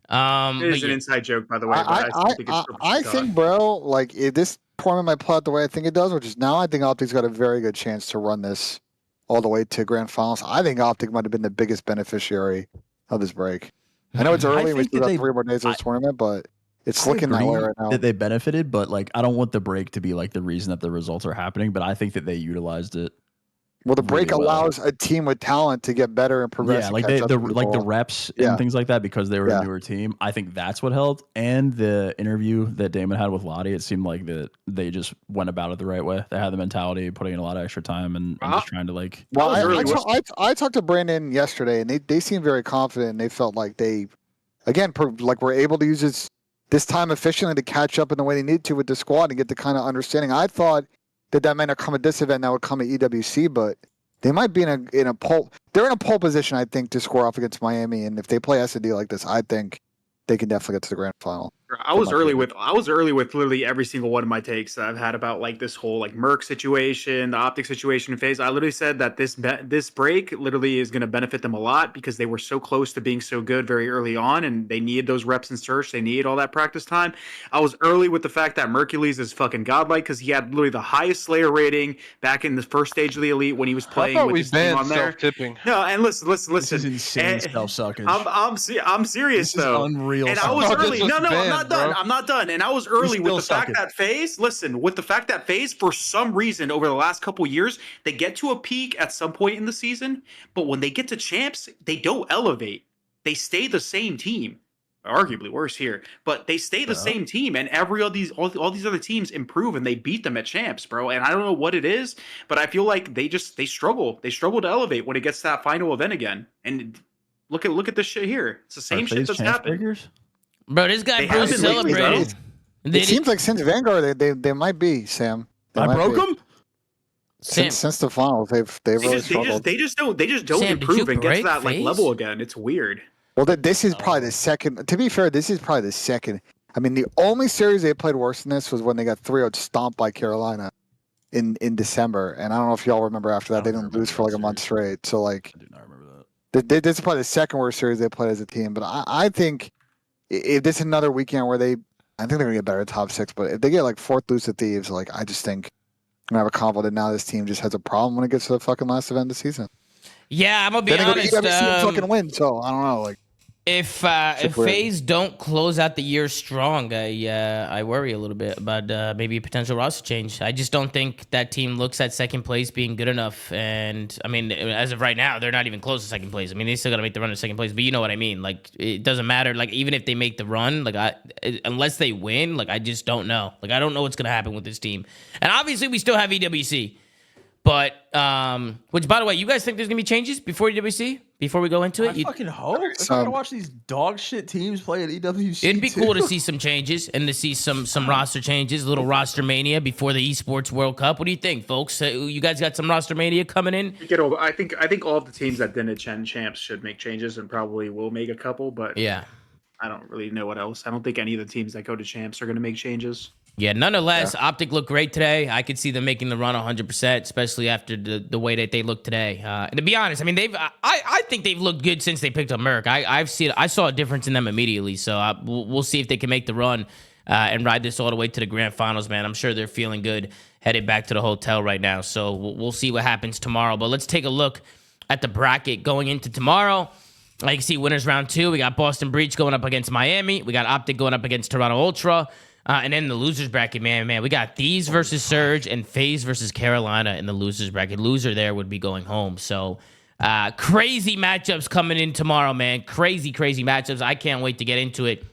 It is an inside joke, by the way. I think, bro, like if this tournament might play out the way I think it does, which is now I think Optic's got a very good chance to run this all the way to grand finals. I think Optic might have been the biggest beneficiary of this break. I know it's early. We still got 3 more days of this tournament, but it's looking that way right now. That they benefited, but like I don't want the break to be like the reason that the results are happening. But I think that they utilized it. Well, the break allows a team with talent to get better and progress. Yeah, like the reps and things like that because they were a newer team. I think that's what helped. And the interview that Damon had with Lottie, it seemed like that they just went about it the right way. They had the mentality, putting in a lot of extra time and just trying to like. Well, I talked to Brandon yesterday, and they seemed very confident. And they felt like they, again, were able to use this time efficiently to catch up in the way they need to with the squad and get the kind of understanding. I thought that might not come at this event, that would come at EWC, but they might be in a pole. They're in a pole position, I think, to score off against Miami. And if they play S&D like this, I think they can definitely get to the grand final. I was early with literally every single one of my takes that I've had about like this whole like Merc situation, the Optic situation in FaZe. I literally said that this break literally is going to benefit them a lot because they were so close to being so good very early on, and they needed those reps in search. They needed all that practice time. I was early with the fact that Mercules is fucking godlike because he had literally the highest Slayer rating back in the first stage of the Elite when he was playing with his team on there. No, and listen. This is insane self-suckage. I'm serious this though. Is unreal. And I was early. No, I'm not done. And I was early with the fact that FaZe, for some reason over the last couple years, they get to a peak at some point in the season, but when they get to champs, they don't elevate. They stay the same team. Arguably worse here, but they stay the same team, and all these other teams improve and they beat them at champs, bro. And I don't know what it is, but I feel like they struggle. They struggle to elevate when it gets to that final event again. And look at this shit here. It's the same shit that's happening. Figures? Bro, this guy Bruce celebrated. It seems like since Vanguard, they might be, Sam. I broke them. Since the finals, they've really struggled. They just don't improve and get to that like level again. It's weird. Well, this is probably the second. To be fair, this is probably the second. I mean, the only series they played worse than this was when they got 3-0 stomped by Carolina in December. And I don't know if y'all remember after that, they didn't lose for like a month straight. So like, I do not remember that. This is probably the second worst series they played as a team. But I think if this is another weekend where I think they're gonna get better at top 6. But if they get like 4th lose to Thieves, like I just think I'm gonna have a confidence now this team just has a problem when it gets to the fucking last event of the season. Yeah, I'm gonna be honest. Then they go to EWC and fucking win. So I don't know, like. If FaZe don't close out the year strong, I worry a little bit about maybe a potential roster change. I just don't think that team looks at second place being good enough. And I mean, as of right now, they're not even close to second place. I mean, they still got to make the run to second place, but you know what I mean. Like, it doesn't matter. Like, even if they make the run, like unless they win, like I just don't know. Like, I don't know what's gonna happen with this team. And obviously, we still have EWC. But, which, by the way, you guys think there's going to be changes before EWC? Before we go into it? I fucking hope. I'm going to watch these dog shit teams play at EWC. It'd be cool to see some changes and to see some roster changes, a little roster mania before the Esports World Cup. What do you think, folks? You guys got some roster mania coming in? I think all of the teams that didn't attend champs should make changes and probably will make a couple, but yeah, I don't really know what else. I don't think any of the teams that go to champs are going to make changes. Yeah, nonetheless, Optic looked great today. I could see them making the run 100%, especially after the way that they look today. And to be honest, I mean, I think they've looked good since they picked up Merc. I saw a difference in them immediately. So we'll see if they can make the run and ride this all the way to the grand finals, man. I'm sure they're feeling good headed back to the hotel right now. So we'll see what happens tomorrow. But let's take a look at the bracket going into tomorrow. I can see winners round 2. We got Boston Breach going up against Miami. We got Optic going up against Toronto Ultra. And then the losers bracket, man, we got Thieves versus Surge and FaZe versus Carolina in the losers bracket. Loser there would be going home. So crazy matchups coming in tomorrow, man. Crazy matchups. I can't wait to get into it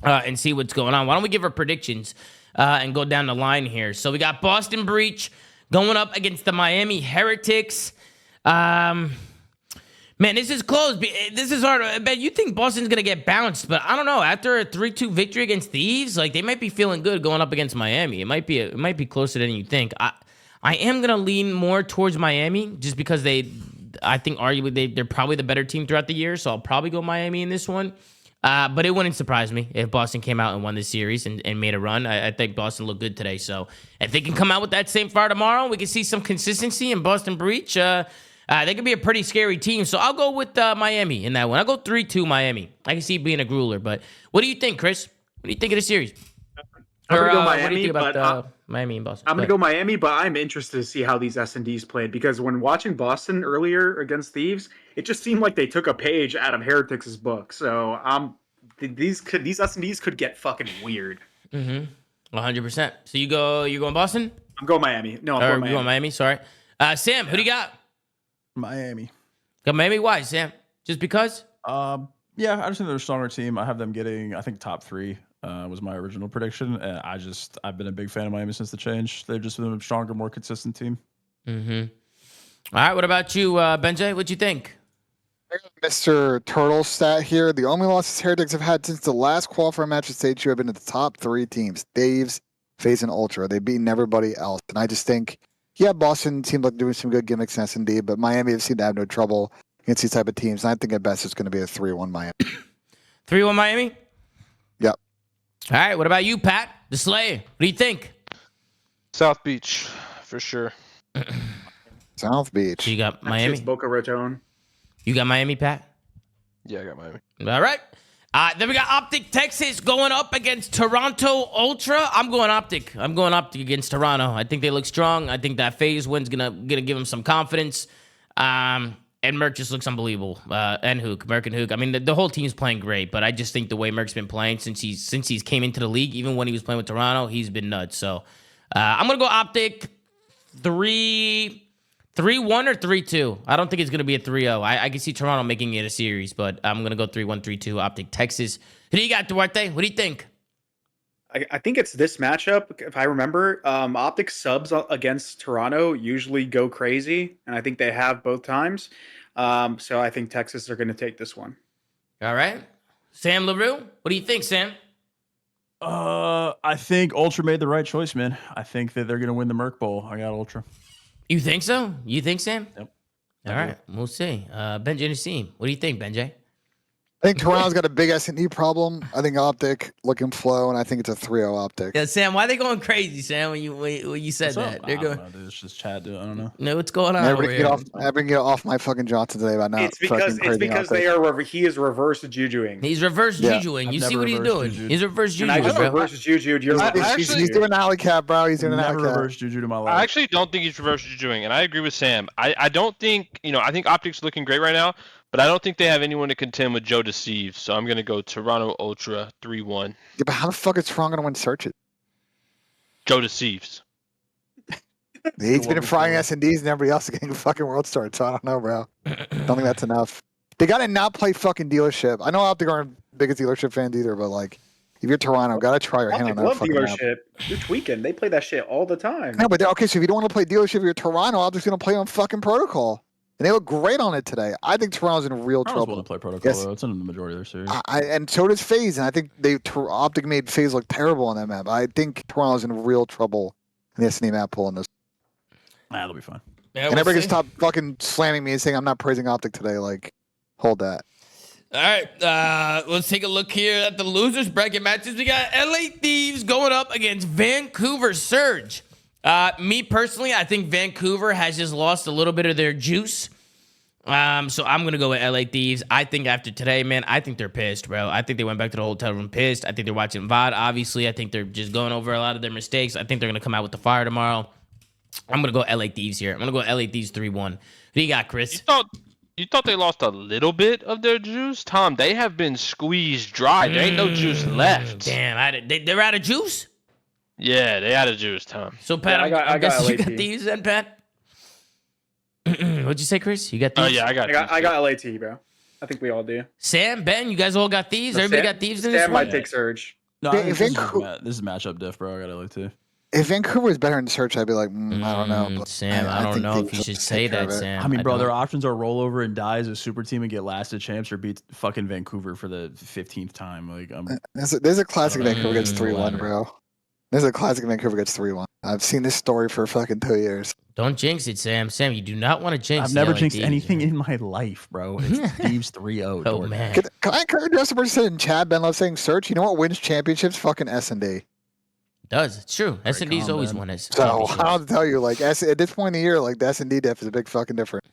and see what's going on. Why don't we give our predictions and go down the line here? So we got Boston Breach going up against the Miami Heretics. Man, this is close. This is hard. I bet you think Boston's going to get bounced, but I don't know. After a 3-2 victory against Thieves, like they might be feeling good going up against Miami. It might be closer than you think. I am going to lean more towards Miami just because I think arguably they're probably the better team throughout the year, so I'll probably go Miami in this one. But it wouldn't surprise me if Boston came out and won this series and made a run. I think Boston looked good today, so if they can come out with that same fire tomorrow, we can see some consistency in Boston Breach. They could be a pretty scary team, so I'll go with Miami in that one. I'll go 3-2 Miami. I can see it being a grueler, but what do you think, Chris? What do you think of the series? I'm going to go Miami, what do you think but about Miami and Boston? I'm going to go Miami, but I'm interested to see how these S&Ds played because when watching Boston earlier against Thieves, it just seemed like they took a page out of Heretics' book. So these S&Ds could get fucking weird. 100%. So you're going Boston? I'm going Miami. No, I'm going Miami. You're going Miami, sorry. Sam, who do you got? Miami. Got Miami? Why, Sam? Just because? Yeah, I just think they're a stronger team. I have them getting, I think, top 3 was my original prediction. And I've been a big fan of Miami since the change. They've just been a stronger, more consistent team. All right, what about you, Benjay? What'd you think? Mr. Turtle stat here. The only losses Heretics have had since the last qualifier match at Stage 2 have been to the top 3 teams. Thieves, FaZe, and Ultra. They've beaten everybody else. And I just think, yeah, Boston seems like doing some good gimmicks in S&D, but Miami have seemed to have no trouble against these type of teams. And I think at best it's going to be a 3-1 Miami. 3-1 Miami? Yep. All right, what about you, Pat? The Slayer. What do you think? South Beach, for sure. South Beach. So you got Miami? It's Boca Raton. You got Miami, Pat? Yeah, I got Miami. All right. Then we got Optic Texas going up against Toronto Ultra. I'm going Optic. Against Toronto. I think they look strong. I think that FaZe win's gonna give them some confidence. And Merc just looks unbelievable. And Hook, Merc and Hook. I mean, the whole team's playing great, but I just think the way Merc's been playing since he's came into the league, even when he was playing with Toronto, he's been nuts. So I'm gonna go Optic 3-1 or 3-2. I don't think it's going to be a 3-0. I can see Toronto making it a series, but I'm going to go 3-1, 3-2, Optic Texas. Who do you got, Duarte? What do you think? I think it's this matchup. If I remember, Optic subs against Toronto usually go crazy, and I think they have both times. So I think Texas are going to take this one. All right. Sam LaRue, what do you think, Sam? I think Ultra made the right choice, man. I think that they're going to win the Merc Bowl. I got Ultra. You think so? You think, Sam? Yep. All right. We'll see. Benjay Nassim, what do you think, Benjay? I think Toronto's got a big S&D problem. I think Optic looking flow, and I think it's a 3-0 Optic. Yeah, Sam, why are they going crazy, Sam, when you said that? They're going. It's just chat. I don't know. No, what's going on? Everybody get off my fucking Johnson today about not. It's because he is reverse jujuing. He's reverse jujuing. You see what he's doing? He's reverse jujuing, bro. Reverse jujued. He's doing an alley cap, bro. He's doing an alley cap. Reverse juju to my life. I actually don't think he's reverse jujuing, and I agree with Sam. I don't think, I think Optic's looking great right now, but I don't think they have anyone to contend with Joe Deceive, so I'm going to go Toronto Ultra 3-1. Yeah, but how the fuck is Toronto going to win searches? Joe Deceives. He's been frying S&Ds and everybody else getting fucking world stars, so I don't know, bro. Don't think that's enough. They got to not play fucking dealership. I know Optic aren't biggest dealership fans either, but like, if you're Toronto, got to try your hand on that fucking dealership. You're tweaking. They play that shit all the time. No, but okay, so if you don't want to play dealership, you're Toronto, Optic's going to play on fucking protocol. And they look great on it today. I think Toronto's in real trouble. To play protocol, though. It's in the majority of their series. And so does FaZe, and I think Optic made FaZe look terrible on that map. I think Toronto's in real trouble in the S&D map pool in this. That'll be fine. Yeah, and everybody can stop fucking slamming me and saying I'm not praising Optic today. Like, hold that. All right, let's take a look here at the losers bracket matches. We got LA Thieves going up against Vancouver Surge. Me personally, I think Vancouver has just lost a little bit of their juice. So I'm going to go with LA Thieves. I think after today, man, I think they're pissed, bro. I think they went back to the hotel room pissed. I think they're watching VOD, obviously. I think they're just going over a lot of their mistakes. I think they're going to come out with the fire tomorrow. I'm going to go LA Thieves here. I'm going to go LA Thieves 3-1. Who do you got, Chris? You thought they lost a little bit of their juice, Tom? They have been squeezed dry. There ain't no juice left. Damn, they're out of juice? Yeah, they out of juice, Tom. So, Pat, Yeah, I guess you LAT. got these then, Pat? What'd you say, Chris? You got these? Oh yeah, I got LAT, bro. I think we all do. Sam, Ben, you guys all got these? Everybody got thieves in this Sam one? might take Surge. No, Yeah, I think Vancouver- this is matchup diff, bro. I gotta look too. If Vancouver was better in search, I'd be like, I don't know. But Sam, I don't think know if Thieves you will should just say take care that, of it. Sam. I mean, bro, don't- their options are roll over and die as a super team and get lasted champs or beat fucking Vancouver for the 15th time. Like, There's a classic Vancouver gets 3-1, whatever. bro. There's a classic Vancouver gets 3-1. I've seen this story for fucking 2 years. Don't jinx it, Sam. Sam, you do not want to jinx I've never the LA jinxed Thieves, anything man. in my life, bro. It's Thieves 3-0. Oh, Jordan. man. Can I encourage us to say in chat, Ben Love saying search? You know what wins championships? Fucking S&D. Does. It's true. S&D's calm, always man. won S. So I don't have to tell you, like at this point in the year, like the S&D diff is a big fucking difference.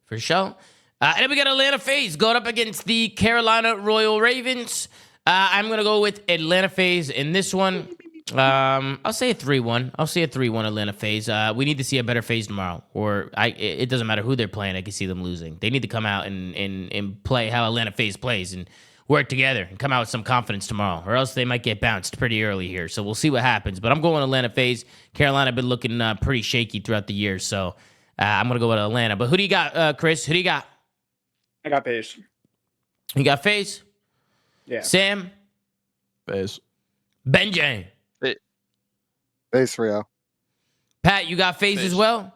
For sure. And then we got Atlanta FaZe going up against the Carolina Royal Ravens. I'm going to go with Atlanta FaZe in this one. I'll say a 3-1. I'll say a 3-1 Atlanta FaZe. We need to see a better FaZe tomorrow. Or it doesn't matter who they're playing. I can see them losing. They need to come out and play how Atlanta FaZe plays and work together and come out with some confidence tomorrow. Or else they might get bounced pretty early here. So we'll see what happens. But I'm going Atlanta FaZe. Carolina been looking pretty shaky throughout the year. So I'm going to go with Atlanta. But who do you got, Chris? Who do you got? I got Pace. You got FaZe? Yeah. Sam? FaZe. Benjay? Base Rio. Pat, you got FaZe as well?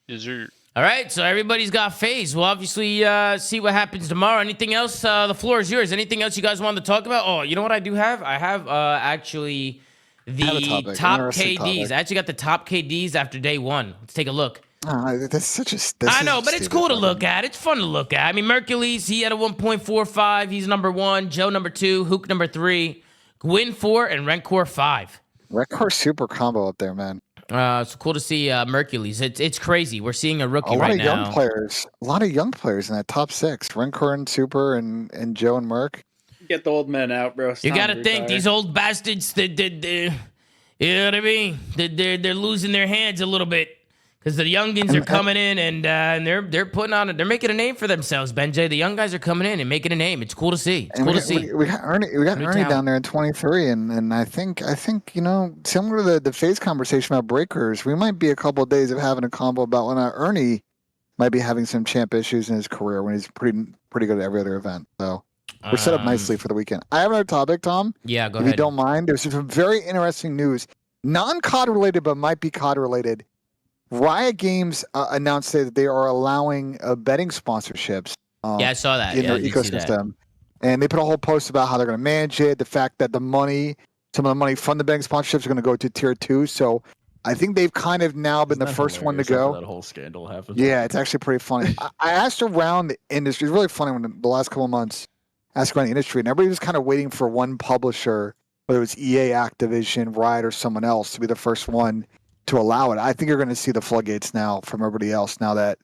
Is there? All right, so everybody's got FaZe. We'll obviously see what happens tomorrow. Anything else? The floor is yours. Anything else you guys wanted to talk about? Oh, you know what I do have? I have actually the topic. top Interesting KDs. topic. I actually got the top KDs after day one. Let's take a look. That's such a. I know, but it's cool to look at. It's fun to look at. I mean, Mercules, he had a 1.45. He's number 1. Joe, number 2. Hook, number 3. Gwyn, 4. And Rencor, 5. Record super combo up there, man. It's cool to see Mercules. It's crazy. We're seeing a rookie A lot right of now. young players. A lot of young players in that top 6. Rencor and Super and Joe and Merc. Get the old men out, bro. It's You time got to to think retire. these old bastards. You know what I mean? They're losing their hands a little bit because the youngins are coming in and they're putting on. They're making a name for themselves. Benjay, the young guys are coming in and making a name. It's cool to see. It's And cool to see. we got Ernie. We got New Ernie talent. down there in 23, and I think similar to the FaZe conversation about breakers, we might be a couple of days of having a combo about when Ernie might be having some champ issues in his career when he's pretty good at every other event. So we're set up nicely for the weekend. I have another topic, Tom. Yeah, go If ahead. you don't mind, there's some very interesting news, non-COD related, but might be COD related. Riot Games announced today that they are allowing betting sponsorships. Yeah, I saw that. In Yeah, I their did see that. ecosystem, and they put a whole post about how they're going to manage it. The fact that some of the money from the betting sponsorships are going to go to tier 2. So I think they've kind of now been Isn't the that first one to hilarious after go. That whole scandal happened. Yeah, it's actually pretty funny. I asked around the industry. It's really funny when the last couple of months, asked around the industry, and everybody was kind of waiting for one publisher, whether it was EA, Activision, Riot, or someone else, to be the first one to allow it. I think you're going to see the floodgates now from everybody else. Now that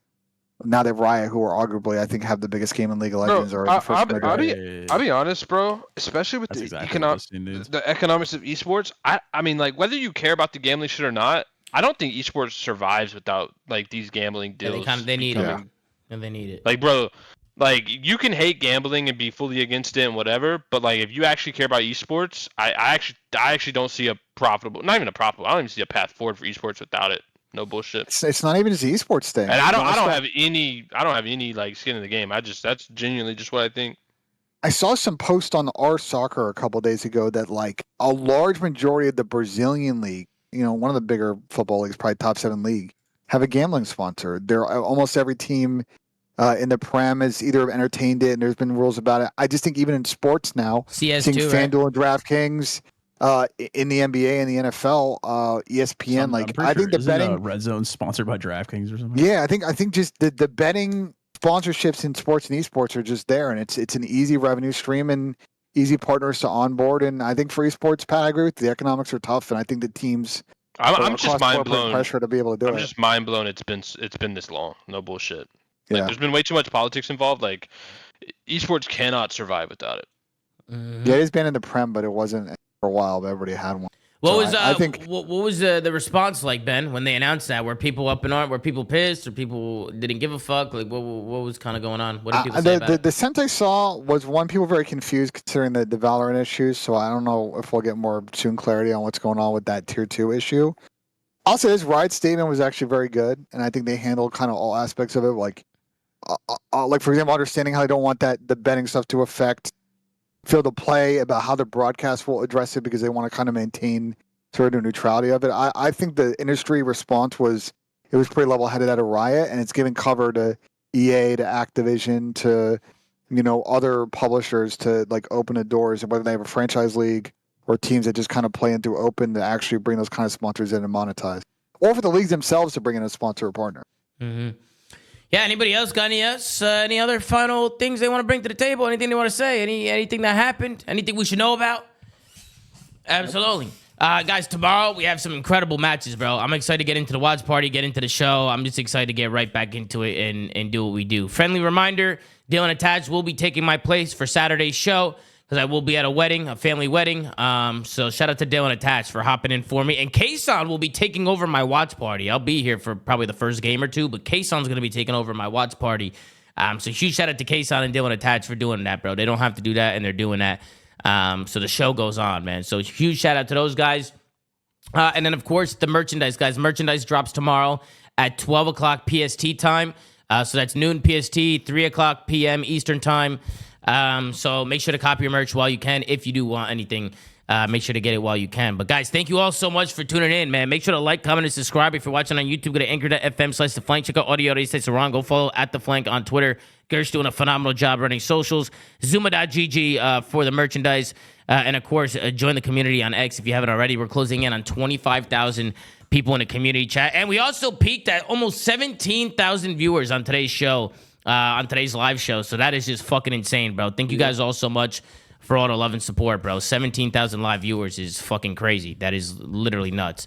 Riot, who are arguably, I think, have the biggest game in League of Legends, are the first one to do it. I'll be honest, bro. Especially with That's the exactly what this team needs. the economics of esports. I mean, like whether you care about the gambling shit or not, I don't think esports survives without like these gambling Yeah, deals. they need it. becoming- And they need it. Like, bro, like you can hate gambling and be fully against it and whatever, but like if you actually care about esports, I actually don't see a profitable, not even a profitable. I don't even see a path forward for esports without it. No bullshit. It's not even just the esports thing. And I don't Honestly, have any like skin in the game. That's genuinely just what I think. I saw some post on our soccer a couple of days ago that like a large majority of the Brazilian league, one of the bigger football leagues, probably top 7 league, have a gambling sponsor. There, almost every team in the Prem has either entertained it, and there's been rules about it. I just think even in sports now, seeing CS2, right? FanDuel and DraftKings in the NBA and the NFL, ESPN, I'm like pretty I think sure- the betting. Red Zone sponsored by DraftKings or something. Yeah, I think just the betting sponsorships in sports and esports are just there, and it's an easy revenue stream and easy partners to onboard. And I think for esports, Pat, I agree with you. The economics are tough, and I think the teams I'm just mind blown. Pressure to be able to do I'm it. just mind blown. It's been this long. No bullshit. Like, Yeah. there's been way too much politics involved. Like, esports cannot survive without it. Yeah, it has been in the Prem, but it wasn't for a while. But everybody had one. What So was I think what was the response like, Ben, when they announced that? Were people up in arms? Were people pissed, or people didn't give a fuck? Like, what was kind of going on? What did people say about it? the sense I saw was one, people were very confused considering the Valorant issues. So I don't know if we'll get more soon clarity on what's going on with that tier 2 issue. Also, his Riot statement was actually very good, and I think they handled kind of all aspects of it. Like for example, understanding how they don't want the betting stuff to affect field of play, about how the broadcast will address it because they want to kind of maintain sort of the neutrality of it. I think the industry response was pretty level-headed at a Riot, and it's giving cover to EA, to Activision, to other publishers to like open the doors, and whether they have a franchise league or teams that just kind of play in through open to actually bring those kind of sponsors in and monetize, or for the leagues themselves to bring in a sponsor or partner. Mm-hmm. Yeah. Anybody else got any other final things they want to bring to the table? Anything they want to say? Anything that happened? Anything we should know about? Absolutely. Guys, tomorrow we have some incredible matches, bro. I'm excited to get into the watch party, get into the show. I'm just excited to get right back into it and do what we do. Friendly reminder, Dylan Attached will be taking my place for Saturday's show because I will be at a family wedding. So shout out to Dylan Attached for hopping in for me. And Kason will be taking over my watch party. I'll be here for probably the first game or two, but Kason's going to be taking over my watch party. So huge shout out to Kason and Dylan Attached for doing that, bro. They don't have to do that, and they're doing that. So the show goes on, man. So huge shout out to those guys. And then, of course, the merchandise, guys. Merchandise drops tomorrow at 12 o'clock PST time. So that's noon PST, 3 o'clock PM Eastern time. So make sure to copy your merch while you can. If you do want anything, make sure to get it while you can. But, guys, thank you all so much for tuning in, man. Make sure to like, comment, and subscribe. If you're watching on YouTube, go to anchor.fm/theflank. Check out audio. Go follow @theflank on Twitter. Gert's doing a phenomenal job running socials. ZOOMAA.gg for the merchandise. And, of course, join the community on X if you haven't already. We're closing in on 25,000 people in the community chat. And we also peaked at almost 17,000 viewers on today's show, on today's live show. So that is just fucking insane, bro. Thank you guys all so much for all the love and support, bro. 17,000 live viewers is fucking crazy. That is literally nuts.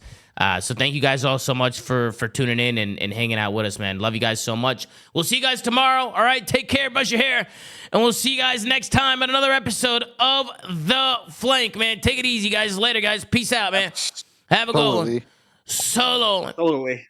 So thank you guys all so much for tuning in and hanging out with us, man. Love you guys so much. We'll see you guys tomorrow. All right, take care, brush your hair, and we'll see you guys next time at another episode of The Flank, man. Take it easy, guys. Later, guys. Peace out, man. Have a good one. So long. Totally.